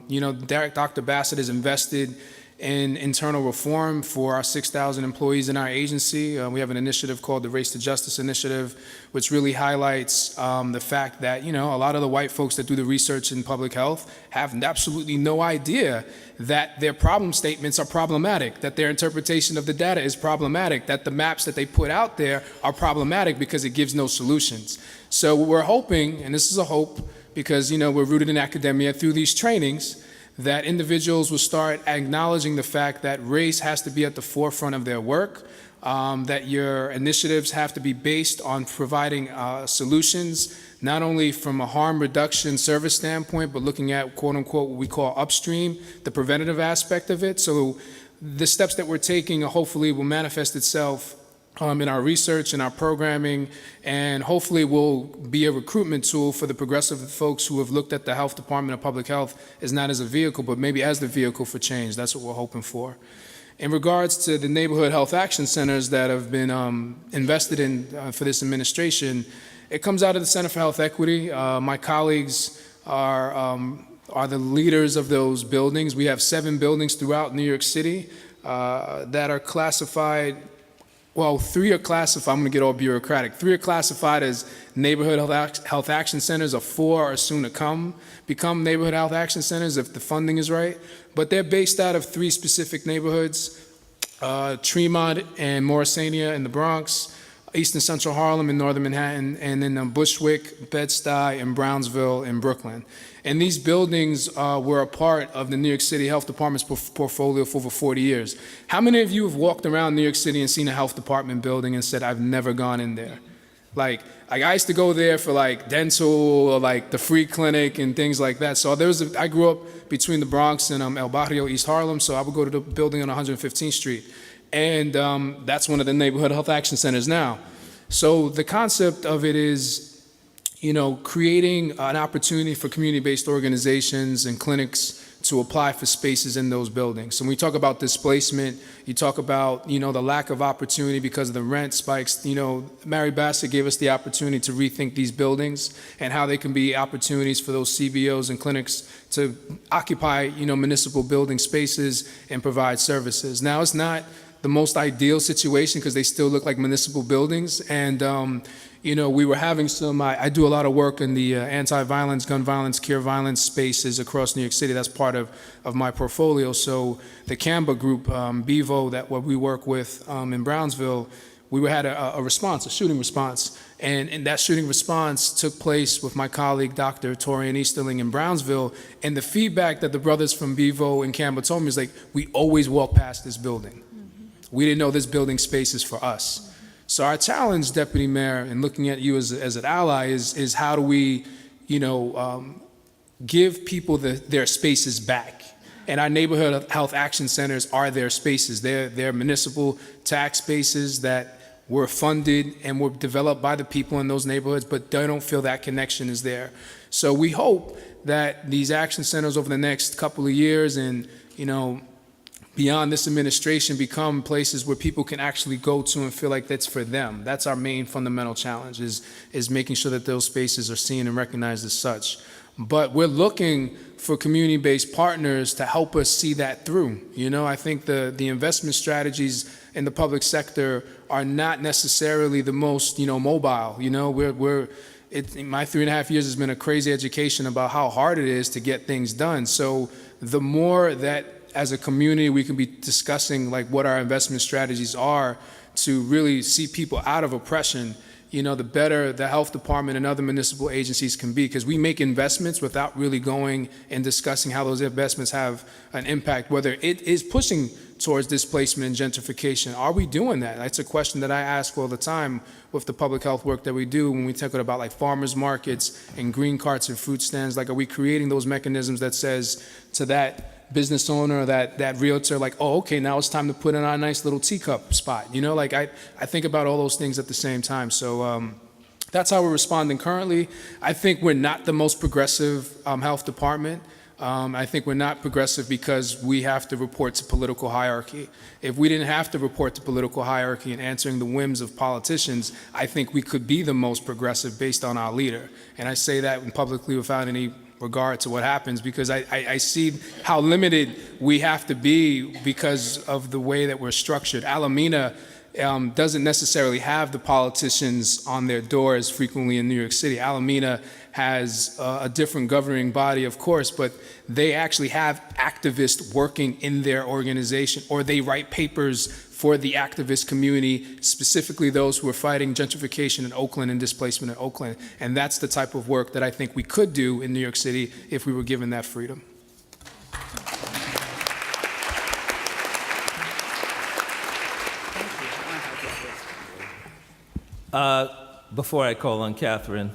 You know, Dr. Bassett has invested in internal reform for our 6,000 employees in our agency. We have an initiative called the Race to Justice Initiative, which really highlights the fact that, you know, a lot of the white folks that do the research in public health have absolutely no idea that their problem statements are problematic, that their interpretation of the data is problematic, that the maps that they put out there are problematic because it gives no solutions. So we're hoping, and this is a hope, because, you know, we're rooted in academia through these trainings, that individuals will start acknowledging the fact that race has to be at the forefront of their work, that your initiatives have to be based on providing solutions, not only from a harm reduction service standpoint, but looking at quote unquote what we call upstream, the preventative aspect of it. So the steps that we're taking hopefully will manifest itself in our research and our programming, and hopefully will be a recruitment tool for the progressive folks who have looked at the Health Department of Public Health as not as a vehicle, but maybe as the vehicle for change. That's what we're hoping for. In regards to the neighborhood health action centers that have been invested in for this administration, it comes out of the Center for Health Equity. My colleagues are the leaders of those buildings. We have 7 buildings throughout New York City that are classified. Well, 3 are classified, I'm going to get all bureaucratic. 3 are classified as neighborhood health action centers, or 4 are soon to become neighborhood health action centers if the funding is right. But they're based out of 3 specific neighborhoods, Tremont and Morrisania in the Bronx, East and Central Harlem in Northern Manhattan, and then Bushwick, Bed-Stuy, and Brownsville in Brooklyn. And these buildings were a part of the New York City Health Department's portfolio for over 40 years. How many of you have walked around New York City and seen a health department building and said, I've never gone in there? Like I used to go there for like dental or like the free clinic and things like that. So I grew up between the Bronx and El Barrio, East Harlem, so I would go to the building on 115th Street. And that's one of the neighborhood health action centers now. So the concept of it is, you know, creating an opportunity for community-based organizations and clinics to apply for spaces in those buildings. So when we talk about displacement, you talk about, you know, the lack of opportunity because of the rent spikes. You know, Mary Bassett gave us the opportunity to rethink these buildings and how they can be opportunities for those CBOs and clinics to occupy, you know, municipal building spaces and provide services. Now, it's not the most ideal situation because they still look like municipal buildings. And, you know, we were having some, I do a lot of work in the anti-violence, gun violence, cure violence spaces across New York City. That's part of my portfolio. So the CAMBA group, BEVO, what we work with in Brownsville, we had a response, a shooting response. And that shooting response took place with my colleague, Dr. Torian Easterling in Brownsville. And the feedback that the brothers from BEVO and CAMBA told me is like, we always walk past this building. We didn't know this building space is for us. So our challenge, Deputy Mayor, and looking at you as an ally, is how do we, you know, give people their spaces back? And our neighborhood health action centers are their spaces. They're municipal tax spaces that were funded and were developed by the people in those neighborhoods, but they don't feel that connection is there. So we hope that these action centers over the next couple of years and, beyond this administration become places where people can actually go to and feel like that's for them. That's our main fundamental challenge is making sure that those spaces are seen and recognized as such. But we're looking for community-based partners to help us see that through. I think the investment strategies in the public sector are not necessarily the most, mobile. My 3.5 years has been a crazy education about how hard it is to get things done. So the more that as a community we can be discussing like what our investment strategies are to really see people out of oppression, the better the health department and other municipal agencies can be, because we make investments without really going and discussing how those investments have an impact, whether it is pushing towards displacement and gentrification. Are we doing that? That's a question that I ask all the time with the public health work that we do when we talk about like farmers markets and green carts and fruit stands. Like, are we creating those mechanisms that says to that business owner, that realtor, like, oh, okay, now it's time to put in our nice little teacup spot. I think about all those things at the same time. So that's how we're responding currently. I think we're not the most progressive health department. I think we're not progressive because we have to report to political hierarchy. If we didn't have to report to political hierarchy and answering the whims of politicians, I think we could be the most progressive based on our leader. And I say that publicly without any regard to what happens, because I see how limited we have to be because of the way that we're structured. Alameda doesn't necessarily have the politicians on their doors frequently in New York City. Alameda has a different governing body, of course, but they actually have activists working in their organization, or they write papers for the activist community, specifically those who are fighting gentrification in Oakland and displacement in Oakland. And that's the type of work that I think we could do in New York City if we were given that freedom. Before I call on Catherine,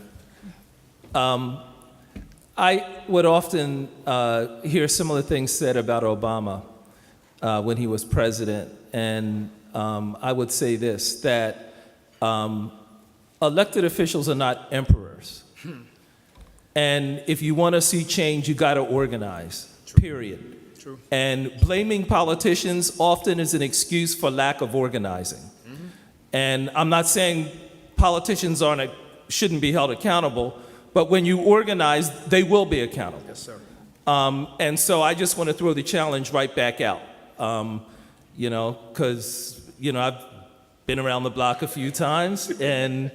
I would often hear similar things said about Obama when he was president. And I would say this, that elected officials are not emperors. And if you want to see change, you got to organize, period. True. And blaming politicians often is an excuse for lack of organizing. And I'm not saying politicians shouldn't be held accountable, but when you organize, they will be accountable. Yes, sir. And so I just want to throw the challenge right back out. Because, I've been around the block a few times and,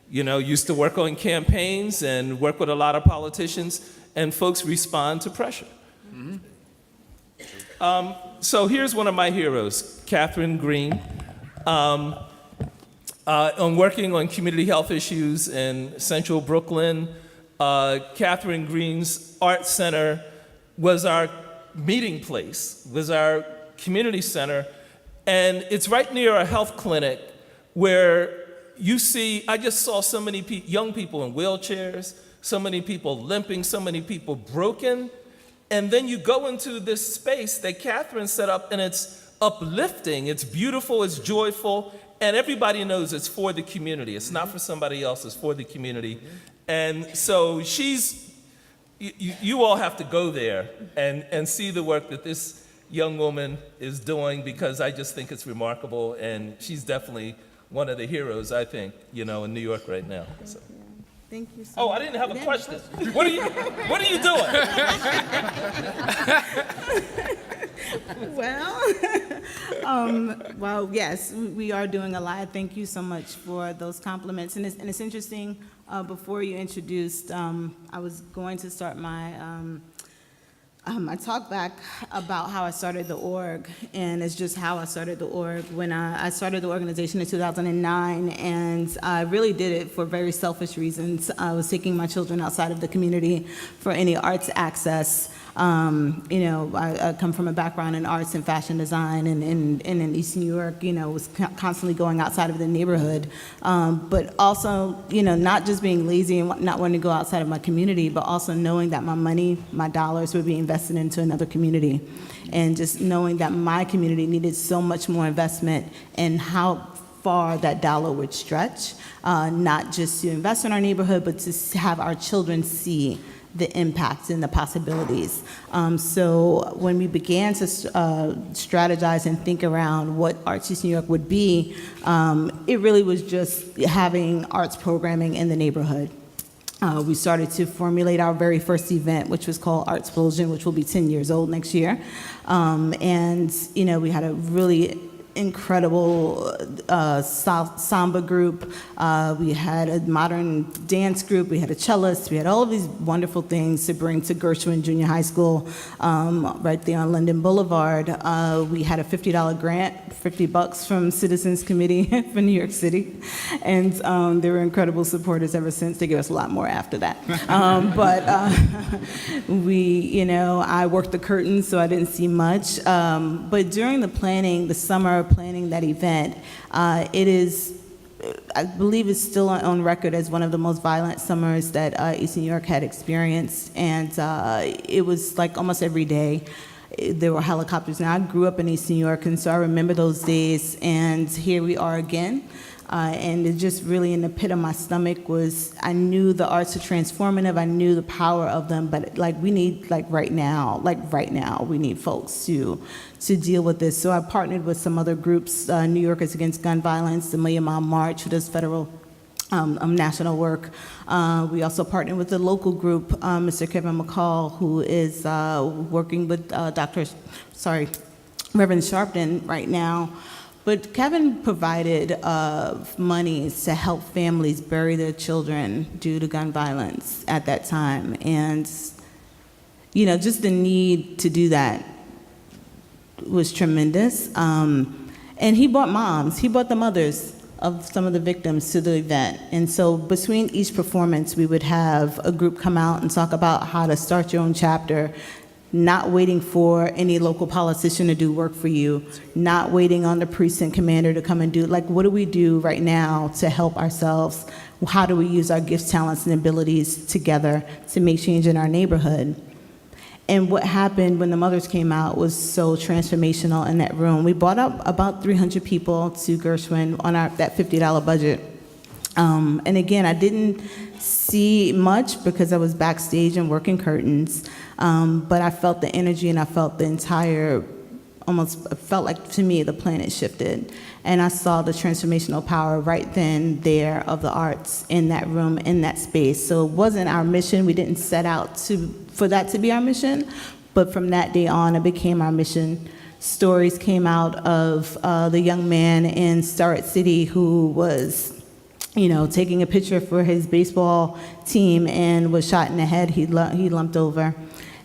used to work on campaigns and work with a lot of politicians, and folks respond to pressure. So here's one of my heroes, Catherine Green. On working on community health issues in central Brooklyn, Catherine Green's Art Center was our meeting place, was our community center, and it's right near a health clinic where I just saw so many young people in wheelchairs, so many people limping, so many people broken, and then you go into this space that Catherine set up, and it's uplifting, it's beautiful, it's joyful, and everybody knows it's for the community. It's not for somebody else, it's for the community. And so you all have to go there and see the work that this young woman is doing, because I just think it's remarkable, and she's definitely one of the heroes, I think, in New York right now. So. Thank you so much. I didn't have a question. What are you doing? Well, yes, we are doing a lot. Thank you so much for those compliments. And it's interesting, before you introduced, I was going to start my talk back about how I started the org, and it's just how I started the org. When I started the organization in 2009, and I really did it for very selfish reasons. I was taking my children outside of the community for any arts access. I come from a background in arts and fashion design, and in East New York, was constantly going outside of the neighborhood. But also, not just being lazy and not wanting to go outside of my community, but also knowing that my money, my dollars would be invested invested into another community. And just knowing that my community needed so much more investment and how far that dollar would stretch, not just to invest in our neighborhood, but to have our children see the impacts and the possibilities. So when we began to strategize and think around what Arts East New York would be, it really was just having arts programming in the neighborhood. We started to formulate our very first event, which was called Artsplosion, which will be 10 years old next year. And, you know, we had a really incredible samba group. We had a modern dance group. We had a cellist. We had all of these wonderful things to bring to Gershwin Junior High School right there on Linden Boulevard. We had a $50 grant, $50 from Citizens Committee for New York City. And they were incredible supporters ever since. They gave us a lot more after that. I worked the curtains, so I didn't see much. But during the planning, the summer planning that event, it is, I believe it's still on record as one of the most violent summers that East New York had experienced. And it was like almost every day there were helicopters. Now, I grew up in East New York, and so I remember those days, and here we are again. And it just really in the pit of my stomach was, I knew the arts are transformative, I knew the power of them, but like we need, right now, we need folks to deal with this. So I partnered with some other groups, New Yorkers Against Gun Violence, the Million Mile March, who does federal national work. We also partnered with the local group, Mr. Kevin McCall, who is working with Reverend Sharpton right now. But Kevin provided monies to help families bury their children due to gun violence at that time. And, you know, just the need to do that was tremendous. And he brought the mothers of some of the victims to the event. And so between each performance, we would have a group come out and talk about how to start your own chapter, not waiting for any local politician to do work for you, not waiting on the precinct commander to come and do, like, what do we do right now to help ourselves? How do we use our gifts, talents, and abilities together to make change in our neighborhood? And what happened when the mothers came out was so transformational in that room. We brought up about 300 people to Gershwin on that $50 budget. And again, I didn't see much because I was backstage and working curtains, but I felt the energy and I felt the entire, almost felt like to me the planet shifted. And I saw the transformational power right then there of the arts in that room, in that space. So it wasn't our mission. We didn't set out for that to be our mission, but from that day on, it became our mission. Stories came out of the young man in Starrett City who was, you know, taking a picture for his baseball team and was shot in the head. He lumped over.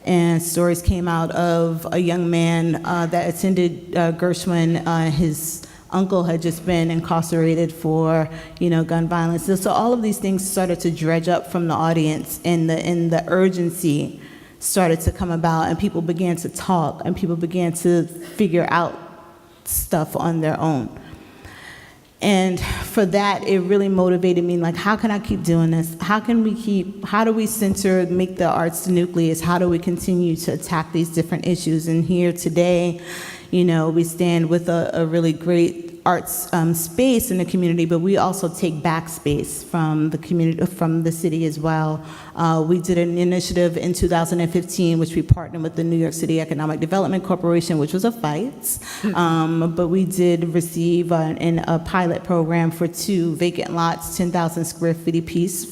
And stories came out of a young man that attended Gershwin. His uncle had just been incarcerated for, you know, gun violence. So all of these things started to dredge up from the audience, and the urgency started to come about, and people began to talk, and people began to figure out stuff on their own. And for that, it really motivated me, like, how can I keep doing this? How do we center, make the arts the nucleus? How do we continue to attack these different issues? And here today, you know, we stand with a really great arts space in the community, but we also take back space from the community, from the city as well. We did an initiative in 2015, which we partnered with the New York City Economic Development Corporation, which was a fight, but we did receive a pilot program for 2 vacant lots, 10,000 square feet apiece,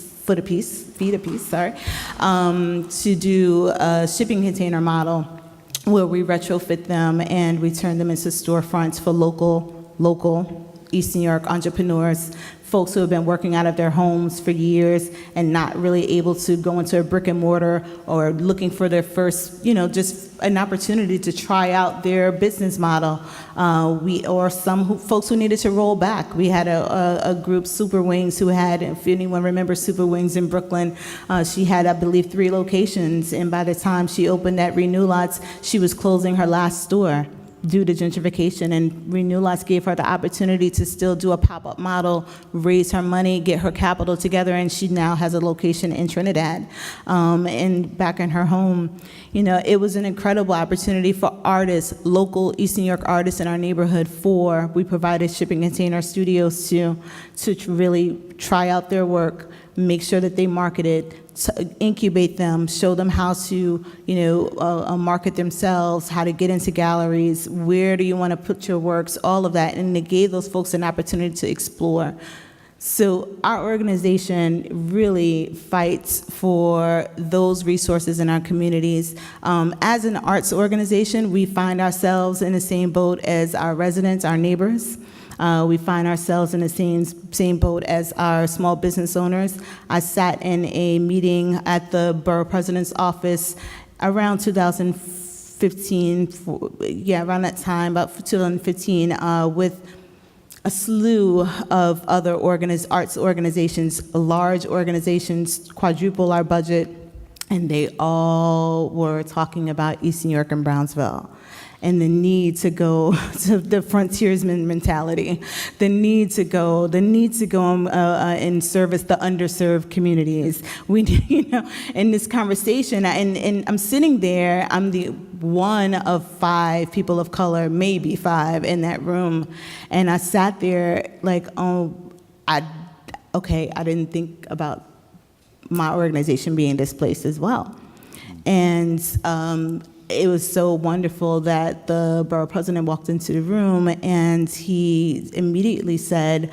to do a shipping container model where we retrofit them and we turn them into storefronts for local East New York entrepreneurs, folks who have been working out of their homes for years and not really able to go into a brick and mortar, or looking for their first, you know, just an opportunity to try out their business model. Folks who needed to roll back. We had a group, Super Wings, who had, if anyone remembers Super Wings in Brooklyn, she had, I believe, 3 locations, and by the time she opened that Renew Lots, she was closing her last store due to gentrification, and Renew Lots gave her the opportunity to still do a pop-up model, raise her money, get her capital together, and she now has a location in Trinidad, and back in her home. You know, it was an incredible opportunity for artists, local East New York artists in our neighborhood. We provided shipping container studios to really try out their work, make sure that they market it, incubate them, show them how to, market themselves, how to get into galleries, where do you want to put your works, all of that, and it gave those folks an opportunity to explore. So our organization really fights for those resources in our communities. As an arts organization, we find ourselves in the same boat as our residents, our neighbors. We find ourselves in the same boat as our small business owners. I sat in a meeting at the borough president's office around 2015, around that time, about 2015, with a slew of other arts organizations, large organizations, quadruple our budget, and they all were talking about East New York and Brownsville, and the need to go to the frontiersman mentality, the need to go and service the underserved communities. We, in this conversation, and I'm sitting there, I'm the one of 5 people of color, maybe 5 in that room, and I sat there like, I didn't think about my organization being displaced as well. And it was so wonderful that the borough president walked into the room and he immediately said,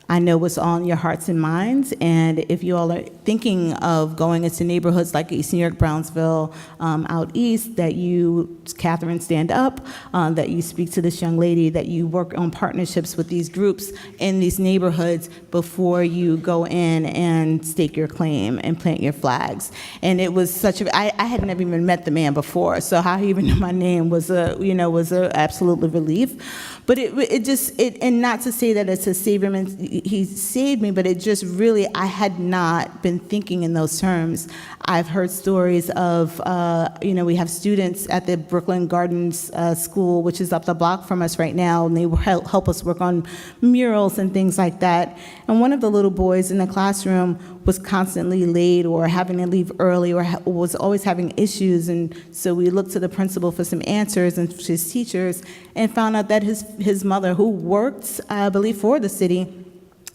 I know what's on your hearts and minds, and if you all are thinking of going into neighborhoods like East New York, Brownsville, out east, that you, Catherine, stand up, that you speak to this young lady, that you work on partnerships with these groups in these neighborhoods before you go in and stake your claim and plant your flags. And it was such I had never even met the man before, so how he even knew my name was a absolute relief. But and not to say that it's a savior, he saved me, but it just really, I had not been thinking in those terms. I've heard stories of, we have students at the Brooklyn Gardens School, which is up the block from us right now, and they help us work on murals and things like that. And one of the little boys in the classroom was constantly late or having to leave early or was always having issues. And so we looked to the principal for some answers and his teachers and found out that his mother, who worked, I believe, for the city,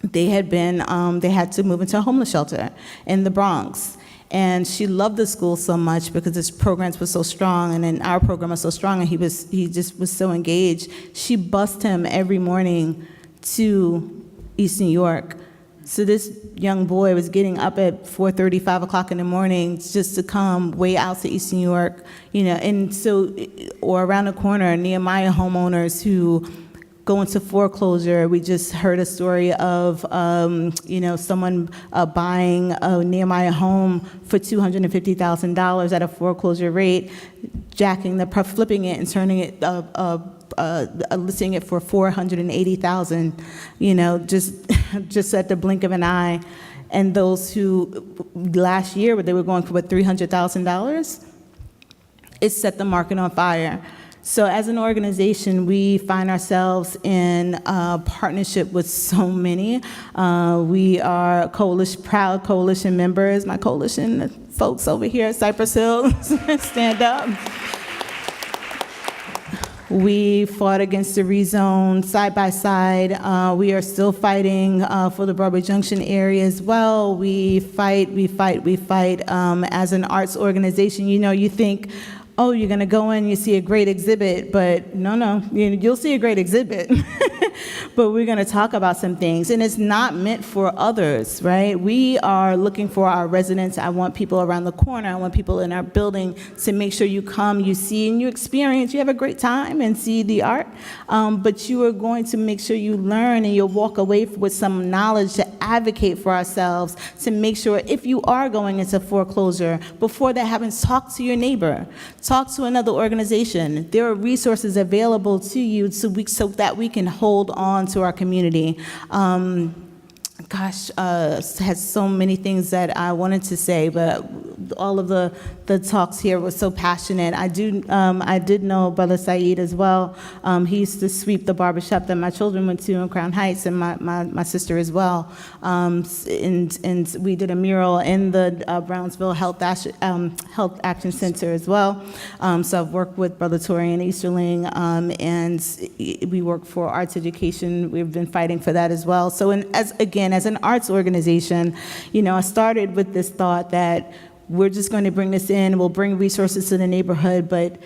they had to move into a homeless shelter in the Bronx. And she loved the school so much because its programs were so strong, and then our program was so strong, and he just was so engaged. She bused him every morning to East New York. So this young boy was getting up at 4:30, 5 o'clock in the morning just to come way out to East New York, and so, or around the corner, Nehemiah homeowners who go into foreclosure. We just heard a story of, someone buying a Nehemiah home for $250,000 at a foreclosure rate, flipping it and turning it, listing it for $480,000, just at the blink of an eye. And those who last year, they were going for $300,000, it set the market on fire. So as an organization, we find ourselves in partnership with so many. We are proud coalition members. My coalition folks over here at Cypress Hill, stand up. We fought against the rezone side by side. We are still fighting for the Broadway Junction area as well. We fight. As an arts organization, you think, oh, you're going to go in, you see a great exhibit, but no, you'll see a great exhibit. But we're going to talk about some things, and it's not meant for others, right? We are looking for our residents. I want people around the corner. I want people in our building to make sure you come, you see, and you experience. You have a great time and see the art, but you are going to make sure you learn and you'll walk away with some knowledge to advocate for ourselves, to make sure if you are going into foreclosure, before that happens, talk to your neighbor. Talk to another organization. There are resources available to you so that we can hold on to our community. Has so many things that I wanted to say, but all of the talks here was so passionate. I did know Brother Saeed as well. He used to sweep the barbershop that my children went to in Crown Heights, and my sister as well. And we did a mural in the Brownsville Health Action Center as well. So I've worked with Brother Torian Easterling, and we work for arts education. We've been fighting for that as well. So as an arts organization, I started with this thought that we're just going to bring this in, we'll bring resources to the neighborhood, but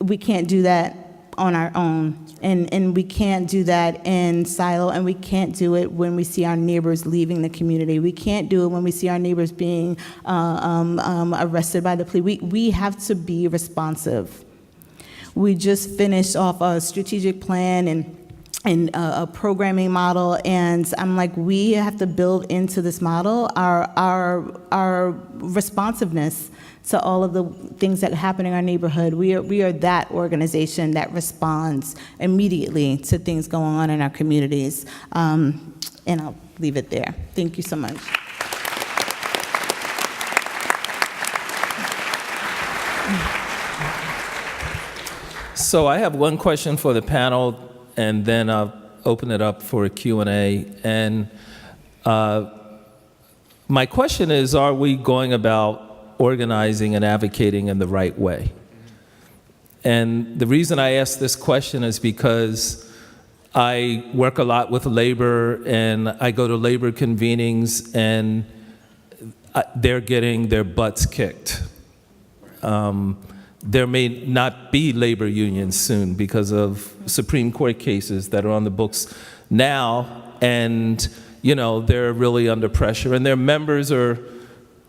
we can't do that on our own. And we can't do that in silo, and we can't do it when we see our neighbors leaving the community. We can't do it when we see our neighbors being arrested by the police. We have to be responsive. We just finished off a strategic plan and a programming model, and I'm like, we have to build into this model our responsiveness to all of the things that happen in our neighborhood. We are that organization that responds immediately to things going on in our communities. And I'll leave it there. Thank you so much. So I have one question for the panel, and then I'll open it up for a Q&A. And my question is, are we going about organizing and advocating in the right way? And the reason I ask this question is because I work a lot with labor, and I go to labor convenings, and they're getting their butts kicked. There may not be labor unions soon because of Supreme Court cases that are on the books now, and they're really under pressure, and their members are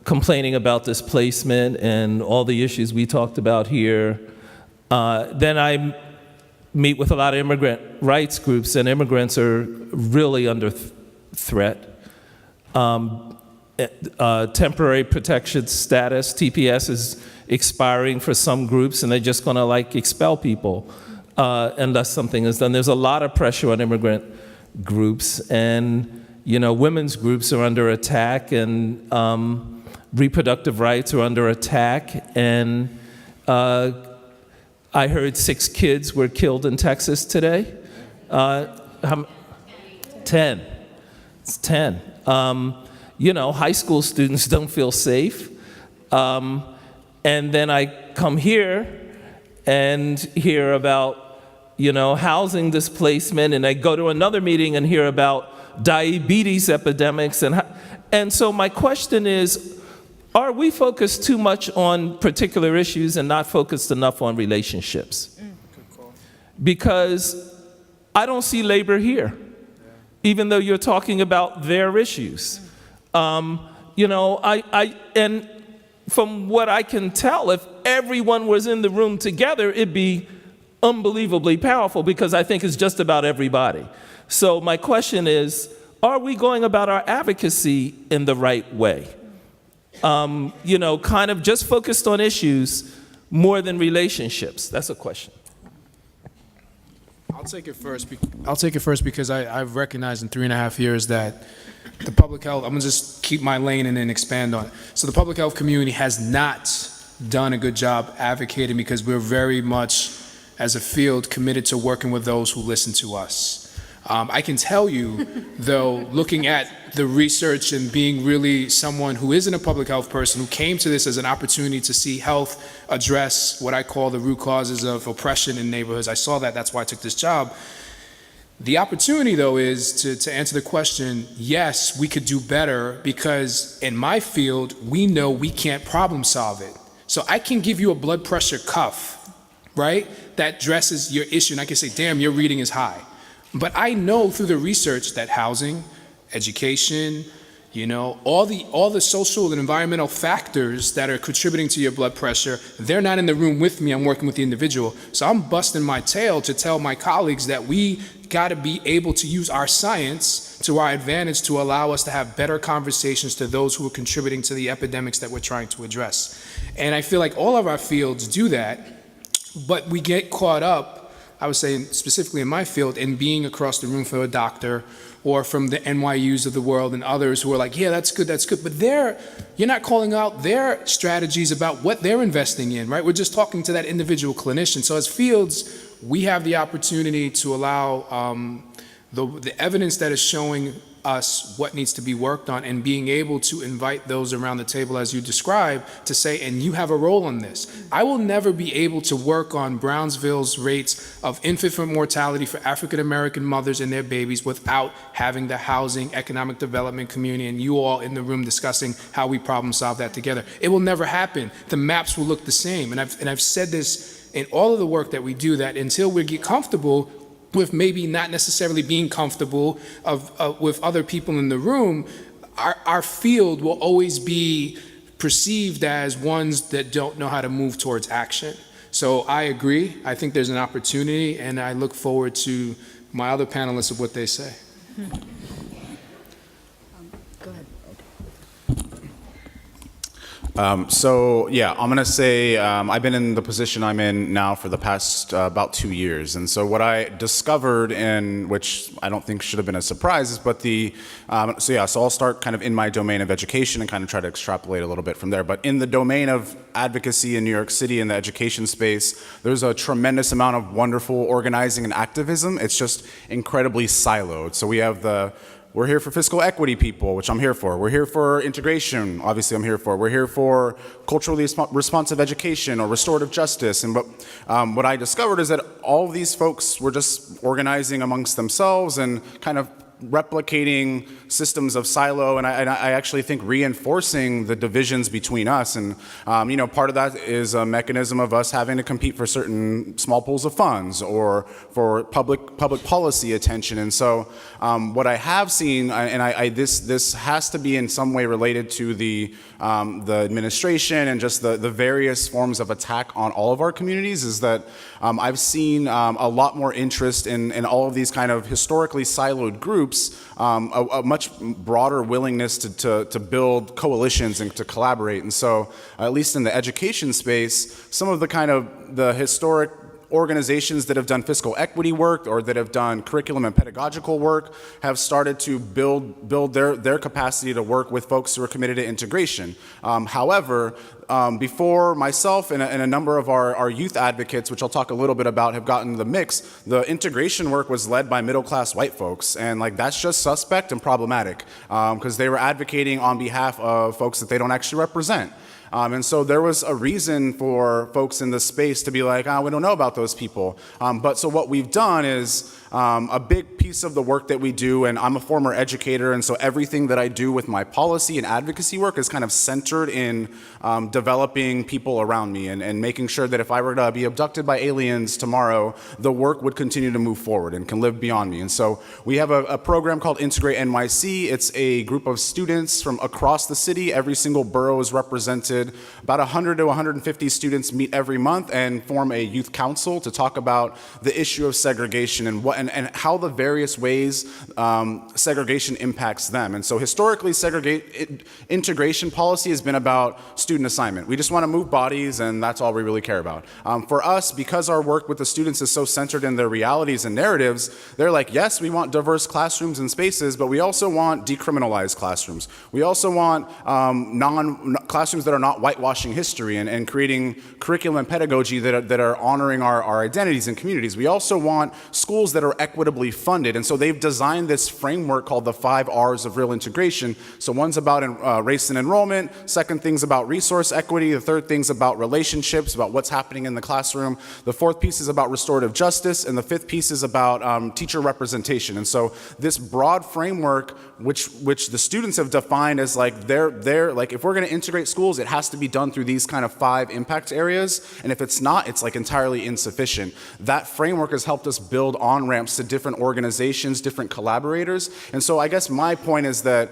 complaining about displacement and all the issues we talked about here. Then I meet with a lot of immigrant rights groups, and immigrants are really under threat. Temporary protection status, TPS, is expiring for some groups, and they're just gonna expel people unless something is done. There's a lot of pressure on immigrant groups, and women's groups are under attack, and reproductive rights are under attack, and I heard 6 kids were killed in Texas today. 10. It's 10. High school students don't feel safe. And then I come here and hear about, housing displacement, and I go to another meeting and hear about diabetes epidemics. And so my question is, are we focused too much on particular issues and not focused enough on relationships? Because I don't see labor here, even though you're talking about their issues. And from what I can tell, if everyone was in the room together, it'd be unbelievably powerful, because I think it's just about everybody. So my question is, are we going about our advocacy in the right way? Kind of just focused on issues more than relationships? That's a question. I'll take it first because I've recognized in 3.5 years that the public health, I'm gonna just keep my lane and then expand on it. So the public health community has not done a good job advocating, because we're very much, as a field, committed to working with those who listen to us. I can tell you, though, looking at the research and being really someone who isn't a public health person, who came to this as an opportunity to see health address what I call the root causes of oppression in neighborhoods. I saw that, that's why I took this job. The opportunity, though, is to answer the question, yes, we could do better, because in my field, we know we can't problem solve it. So I can give you a blood pressure cuff, right, that addresses your issue, and I can say, damn, your reading is high. But I know through the research that housing, education, all the social and environmental factors that are contributing to your blood pressure, they're not in the room with me, I'm working with the individual. So I'm busting my tail to tell my colleagues that we gotta be able to use our science to our advantage to allow us to have better conversations to those who are contributing to the epidemics that we're trying to address. And I feel like all of our fields do that, but we get caught up I would say specifically in my field, and being across the room from a doctor or from the NYUs of the world and others who are like, yeah, that's good, but you're not calling out their strategies about what they're investing in, right? We're just talking to that individual clinician. So as fields, we have the opportunity to allow the evidence that is showing us what needs to be worked on, and being able to invite those around the table as you described to say, and you have a role in this. I will never be able to work on Brownsville's rates of infant mortality for African American mothers and their babies without having the housing, economic development community, and you all in the room discussing how we problem solve that together. It will never happen. The maps will look the same. And I've said this in all of the work that we do, that until we get comfortable with maybe not necessarily being comfortable with other people in the room, our field will always be perceived as ones that don't know how to move towards action. So I agree. I think there's an opportunity, and I look forward to my other panelists of what they say. Go ahead. So yeah, I'm gonna say I've been in the position I'm in now for the past about 2 years, and so what I discovered, in which I don't think should have been a surprise, is so I'll start kind of in my domain of education and kind of try to extrapolate a little bit from there. But in the domain of advocacy in New York City in the education space, there's a tremendous amount of wonderful organizing and activism. It's just incredibly siloed. So we have we're here for fiscal equity people, which I'm here for. We're here for integration, obviously I'm here for. We're here for culturally responsive education or restorative justice. And what I discovered is that all of these folks were just organizing amongst themselves and kind of replicating systems of silo, and I actually think reinforcing the divisions between us. And part of that is a mechanism of us having to compete for certain small pools of funds or for public policy attention. And so what I have seen, and this has to be in some way related to the administration and just the various forms of attack on all of our communities, is that I've seen a lot more interest in all of these kind of historically siloed groups, a much broader willingness to build coalitions and to collaborate. And so, at least in the education space, some of the kind of the historic organizations that have done fiscal equity work or that have done curriculum and pedagogical work have started to build their capacity to work with folks who are committed to integration. However, before myself and a number of our youth advocates, which I'll talk a little bit about, have gotten the mix, the integration work was led by middle-class white folks, and that's just suspect and problematic because they were advocating on behalf of folks that they don't actually represent. And so there was a reason for folks in this space to be like, we don't know about those people. But so what we've done is a big piece of the work that we do, and I'm a former educator, and so everything that I do with my policy and advocacy work is kind of centered in developing people around me and making sure that if I were to be abducted by aliens tomorrow, the work would continue to move forward and can live beyond me. And so we have a program called Integrate NYC. It's a group of students from across the city. Every single borough is represented. About 100 to 150 students meet every month and form a youth council to talk about the issue of segregation and how the various ways segregation impacts them. And so historically, integration policy has been about student assignment. We just want to move bodies, and that's all we really care about. For us, because our work with the students is so centered in their realities and narratives, they're like, yes, we want diverse classrooms and spaces, but we also want decriminalized classrooms. We also want classrooms that are not whitewashing history and creating curriculum and pedagogy that are honoring our identities and communities. We also want schools that are equitably funded, and so they've designed this framework called the 5 R's of real integration. So one's about race and enrollment, second thing's about resource equity, the third thing's about relationships, about what's happening in the classroom, the fourth piece is about restorative justice, and the fifth piece is about teacher representation. And so this broad framework, which the students have defined as they're like, if we're going to integrate schools, it has to be done through these kind of 5 impact areas, and if it's not, it's entirely insufficient. That framework has helped us build on-ramps to different organizations, different collaborators, and so I guess my point is that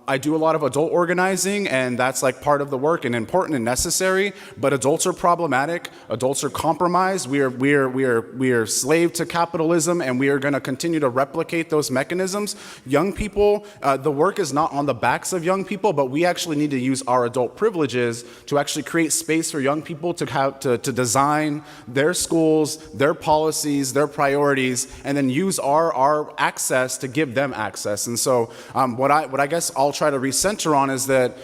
I do a lot of adult organizing, and that's like part of the work and important and necessary, but adults are problematic. Adults are compromised. We are slave to capitalism, and we are going to continue to replicate those mechanisms. Young people, the work is not on the backs of young people, but we actually need to use our adult privileges to actually create space for young people to design their schools, their policies, their priorities, and then use our access to give them access. And so what I guess I'll try to recenter on is that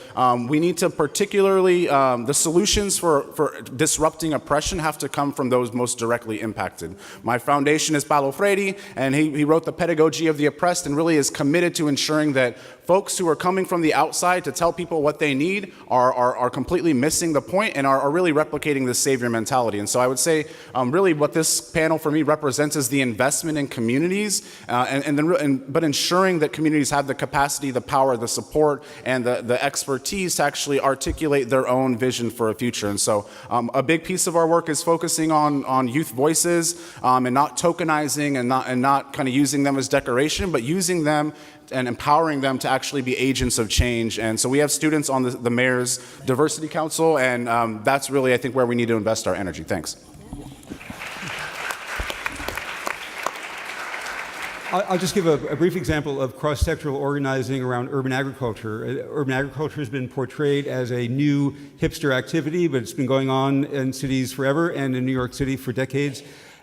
we need to particularly, the solutions for disrupting oppression have to come from those most directly impacted. My foundation is Paulo Freire, and he wrote The Pedagogy of the Oppressed and really is committed to ensuring that folks who are coming from the outside to tell people what they need are completely missing the point and are really replicating the savior mentality. And so I would say really what this panel for me represents is the investment in communities, but ensuring that communities have the capacity, the power, the support, and the expertise to actually articulate their own vision for a future. And so a big piece of our work is focusing on youth voices and not tokenizing and not kind of using them as decoration, but using them and empowering them to actually be agents of change. And so we have students on the Mayor's Diversity Council, and that's really, I think, where we need to invest our energy. Thanks. I'll just give a brief example of cross-sectoral organizing around urban agriculture. Urban agriculture has been portrayed as a new hipster activity, but it's been going on in cities forever and in New York City for decades.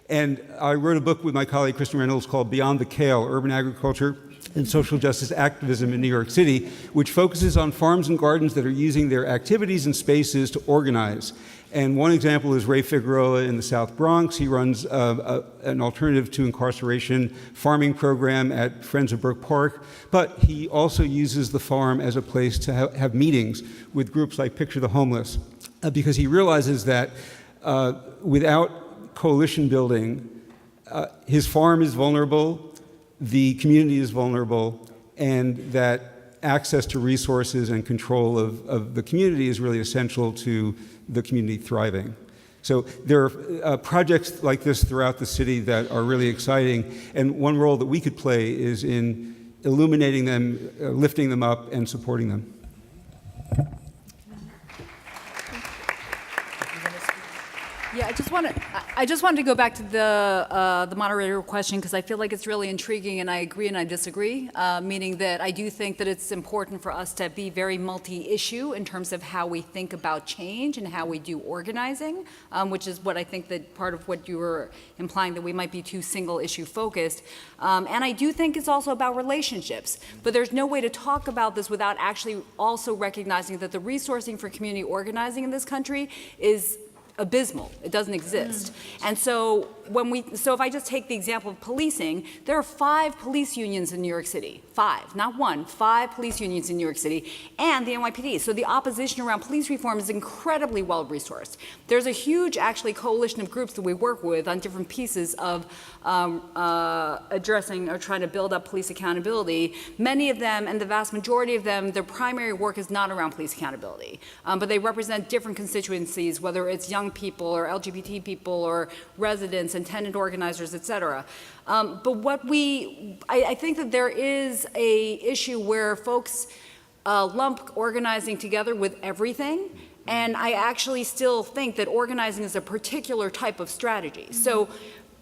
And I wrote a book with my colleague Kristen Reynolds called Beyond the Kale, Urban Agriculture and Social Justice Activism in New York City, which focuses on farms and gardens that are using their activities and spaces to organize. And one example is Ray Figueroa in the South Bronx. He runs an alternative to incarceration farming program at Friends of Brook Park, but he also uses the farm as a place to have meetings with groups like Picture the Homeless, because he realizes that without coalition building, his farm is vulnerable, the community is vulnerable, and that access to resources and control of the community is really essential to the community thriving. So there are projects like this throughout the city that are really exciting, and one role that we could play is in illuminating them, lifting them up, and supporting them. Yeah, I just wanted to go back to the moderator question, because I feel like it's really intriguing, and I agree and I disagree, meaning that I do think that it's important for us to be very multi-issue in terms of how we think about change and how we do organizing, which is what I think that part of what you were implying, that we might be too single-issue focused. And I do think it's also about relationships, but there's no way to talk about this without actually also recognizing that the resourcing for community organizing in this country is abysmal. It doesn't exist. And so if I just take the example of policing, there are 5 police unions in New York City. 5, not 1, 5 police unions in New York City, and the NYPD. So the opposition around police reform is incredibly well resourced. There's a huge, actually, coalition of groups that we work with on different pieces of addressing or trying to build up police accountability. Many of them, and the vast majority of them, their primary work is not around police accountability, but they represent different constituencies, whether it's young people or LGBT people or residents and tenant organizers, et cetera. But I think that there is a issue where folks lump organizing together with everything, and I actually still think that organizing is a particular type of strategy. So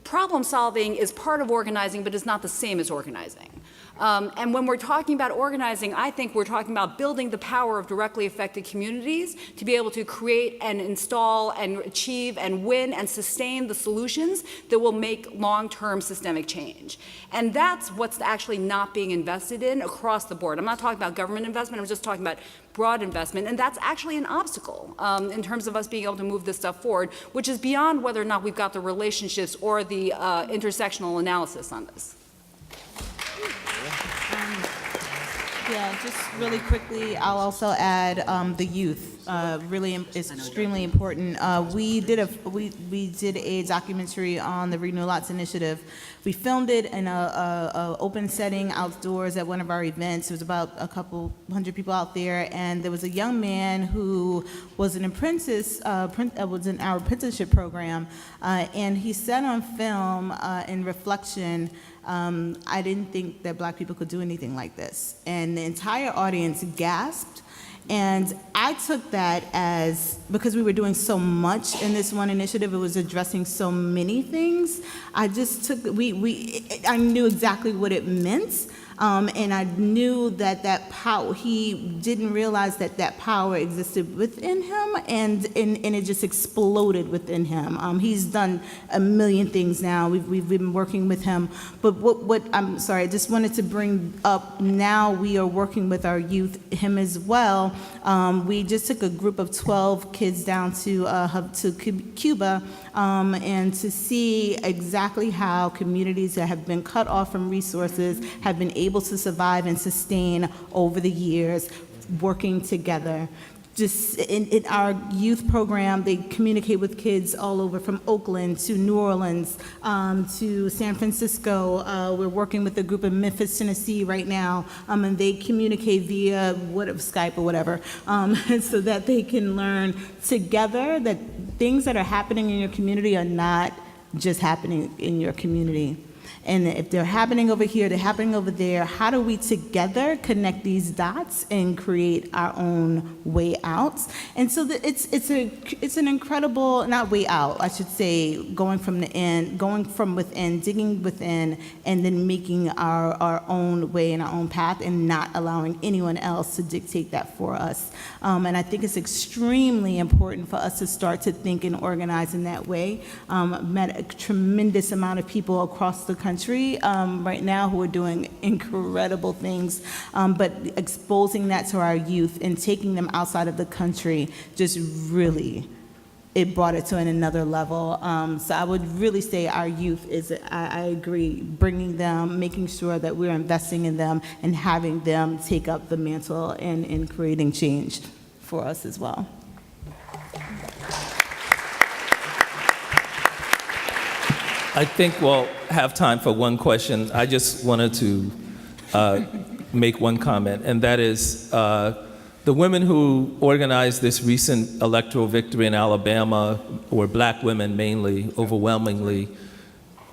problem solving is part of organizing, but is not the same as organizing. And when we're talking about organizing, I think we're talking about building the power of directly affected communities to be able to create and install and achieve and win and sustain the solutions that will make long-term systemic change. And that's what's actually not being invested in across the board. I'm not talking about government investment, I'm just talking about broad investment, and that's actually an obstacle in terms of us being able to move this stuff forward, which is beyond whether or not we've got the relationships or the intersectional analysis on this. Yeah, just really quickly, I'll also add the youth. Really is extremely important. We did a documentary on the Renew Lots initiative. We filmed it in a open setting outdoors at one of our events. There was about a couple hundred people out there, and there was a young man who was an apprentice, was in our apprenticeship program, and he said on film in reflection I didn't think that Black people could do anything like this. And the entire audience gasped. And I took that as, because we were doing so much in this one initiative, it was addressing so many things, I just took, I knew exactly what it meant. And I knew that power, he didn't realize that power existed within him, and it just exploded within him. He's done a million things now. We've been working with him. But what I'm sorry, I just wanted to bring up, now we are working with our youth, him as well. We just took a group of 12 kids down to Cuba, and to see exactly how communities that have been cut off from resources have been able to survive and sustain over the years, working together. Just in our youth program, they communicate with kids all over, from Oakland to New Orleans to San Francisco. We're working with a group in Memphis, Tennessee right now, and they communicate via Skype or whatever, so that they can learn together that things that are happening in your community are not just happening in your community. And if they're happening over here, they're happening over there, how do we together connect these dots and create our own way out? And so it's an incredible, not way out, I should say, going from within, digging within, and then making our own way and our own path, and not allowing anyone else to dictate that for us. And I think it's extremely important for us to start to think and organize in that way. I've met a tremendous amount of people across the country right now who are doing incredible things, but exposing that to our youth and taking them outside of the country just really, it brought it to another level. So I would really say our youth is, I agree, bringing them, making sure that we're investing in them and having them take up the mantle and creating change for us as well. I think we'll have time for one question. I just wanted to make one comment, and that is the women who organized this recent electoral victory in Alabama were Black women mainly, overwhelmingly.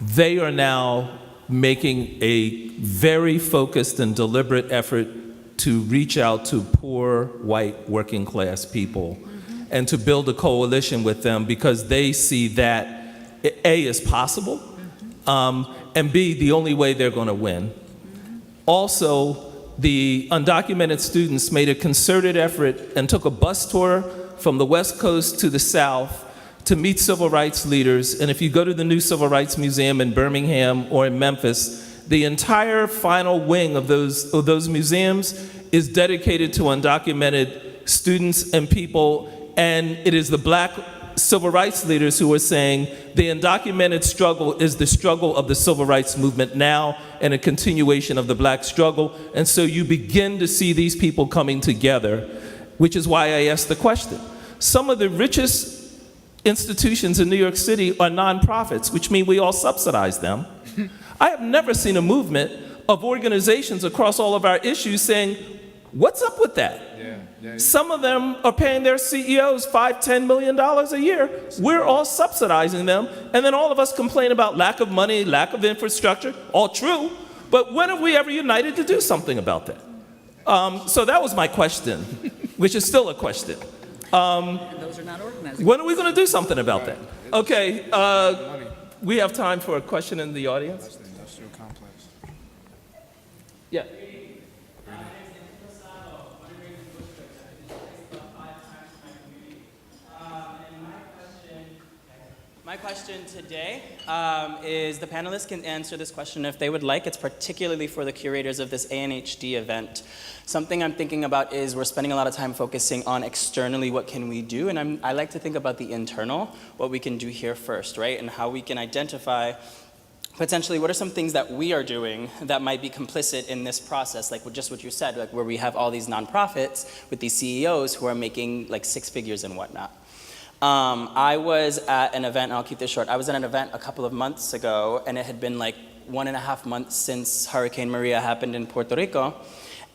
They are now making a very focused and deliberate effort to reach out to poor, white, working class people, and to build a coalition with them, because they see that A, is possible, and B, the only way they're going to win. Also, the undocumented students made a concerted effort and took a bus tour from the West Coast to the South to meet civil rights leaders. And if you go to the new Civil Rights Museum in Birmingham or in Memphis, the entire final wing of those museums is dedicated to undocumented students and people, and it is the Black civil rights leaders who are saying the undocumented struggle is the struggle of the civil rights movement now, and a continuation of the Black struggle. And so you begin to see these people coming together, which is why I asked the question. Some of the richest institutions in New York City are nonprofits, which mean we all subsidize them. I have never seen a movement of organizations across all of our issues saying, what's up with that? Some of them are paying their CEOs $5–10 million a year. We're all subsidizing them, and then all of us complain about lack of money, lack of infrastructure, all true, but when have we ever united to do something about that? So that was my question, which is still a question. Those are not organizing. When are we going to do something about that? Okay, we have time for a question in the audience. Yeah. My question today is, the panelists can answer this question if they would like. It's particularly for the curators of this ANHD event. Something I'm thinking about is we're spending a lot of time focusing on externally, what can we do? And I like to think about the internal, what we can do here first, right? And how we can identify potentially what are some things that we are doing that might be complicit in this process, like just what you said, like where we have all these nonprofits with these CEOs who are making like 6 figures and whatnot. I was at an event, and I'll keep this short. I was at an event a couple of months ago, and it had been like 1.5 months since Hurricane Maria happened in Puerto Rico.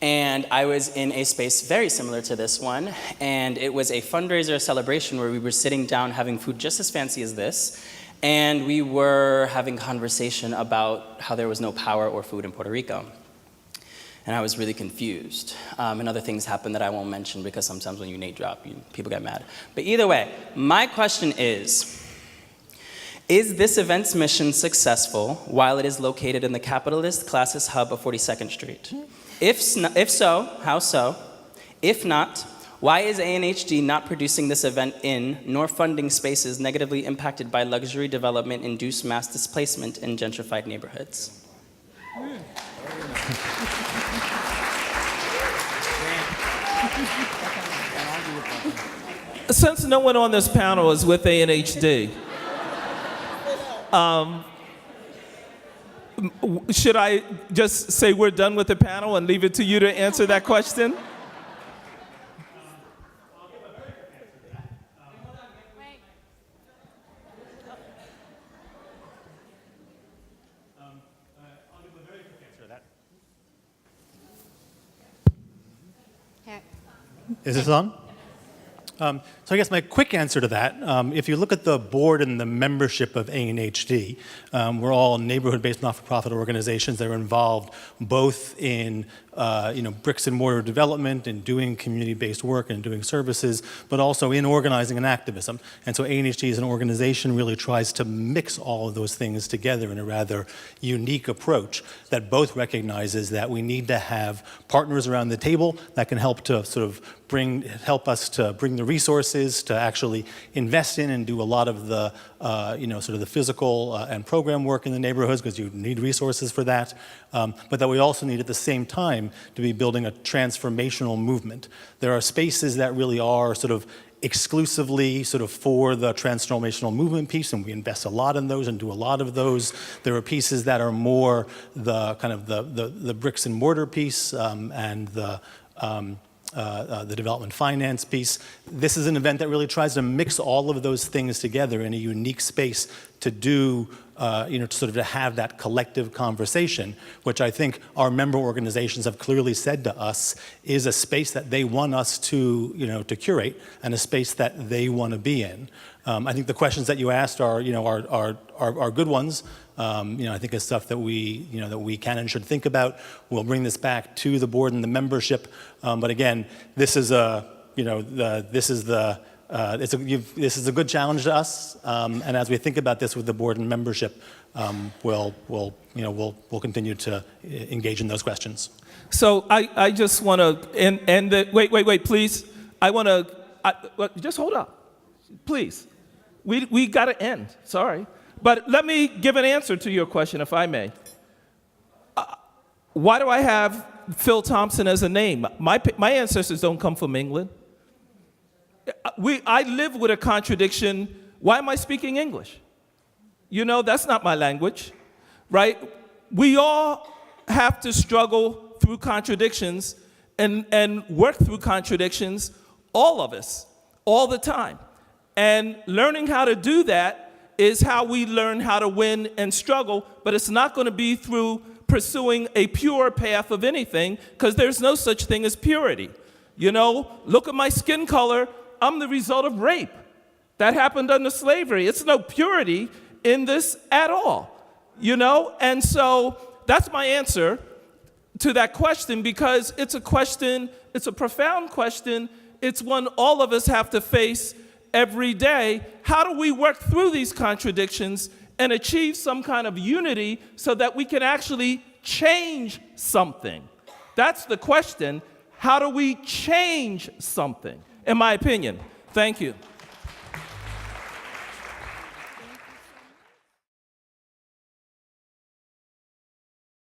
And I was in a space very similar to this one, and it was a fundraiser celebration where we were sitting down having food just as fancy as this. And we were having conversation about how there was no power or food in Puerto Rico. And I was really confused. And other things happened that I won't mention because sometimes when you name drop, people get mad. But either way, my question is this event's mission successful while it is located in the capitalist classist hub of 42nd Street? If so, how so? If not, why is ANHD not producing this event in, nor funding spaces negatively impacted by luxury development-induced mass displacement in gentrified neighborhoods? Since no one on this panel is with ANHD, should I just say we're done with the panel and leave it to you to answer that question? Is this on? So I guess my quick answer to that, if you look at the board and the membership of ANHD, we're all neighborhood-based not-for-profit organizations that are involved both in bricks and mortar development and doing community-based work and doing services, but also in organizing and activism. And so ANHD as an organization really tries to mix all of those things together in a rather unique approach that both recognizes that we need to have partners around the table that can help to sort of help us to bring the resources to actually invest in and do a lot of the sort of the physical and program work in the neighborhoods, because you need resources for that, but that we also need at the same time to be building a transformational movement. There are spaces that really are sort of exclusively sort of for the transformational movement piece, and we invest a lot in those and do a lot of those. There are pieces that are more the kind of the bricks and mortar piece and the development finance piece. This is an event that really tries to mix all of those things together in a unique space to do, to sort of to have that collective conversation, which I think our member organizations have clearly said to us is a space that they want us to, to curate and a space that they want to be in. I think the questions that you asked are good ones. I think it's stuff that we can and should think about. We'll bring this back to the board and the membership. But again, this is a good challenge to us. And as we think about this with the board and membership, we'll continue to engage in those questions. So I just want to end the wait, please. I want to just hold up, please. We got to end. Sorry. But let me give an answer to your question, if I may. Why do I have Phil Thompson as a name? My ancestors don't come from England. I live with a contradiction. Why am I speaking English? That's not my language, right? We all have to struggle through contradictions and work through contradictions, all of us, all the time. And learning how to do that is how we learn how to win and struggle, but it's not going to be through pursuing a pure path of anything, because there's no such thing as purity. Look at my skin color. I'm the result of rape. That happened under slavery. It's no purity in this at all, And so that's my answer to that question, because it's a question, it's a profound question. It's one all of us have to face every day. How do we work through these contradictions and achieve some kind of unity so that we can actually change something? That's the question. How do we change something? In my opinion. Thank you.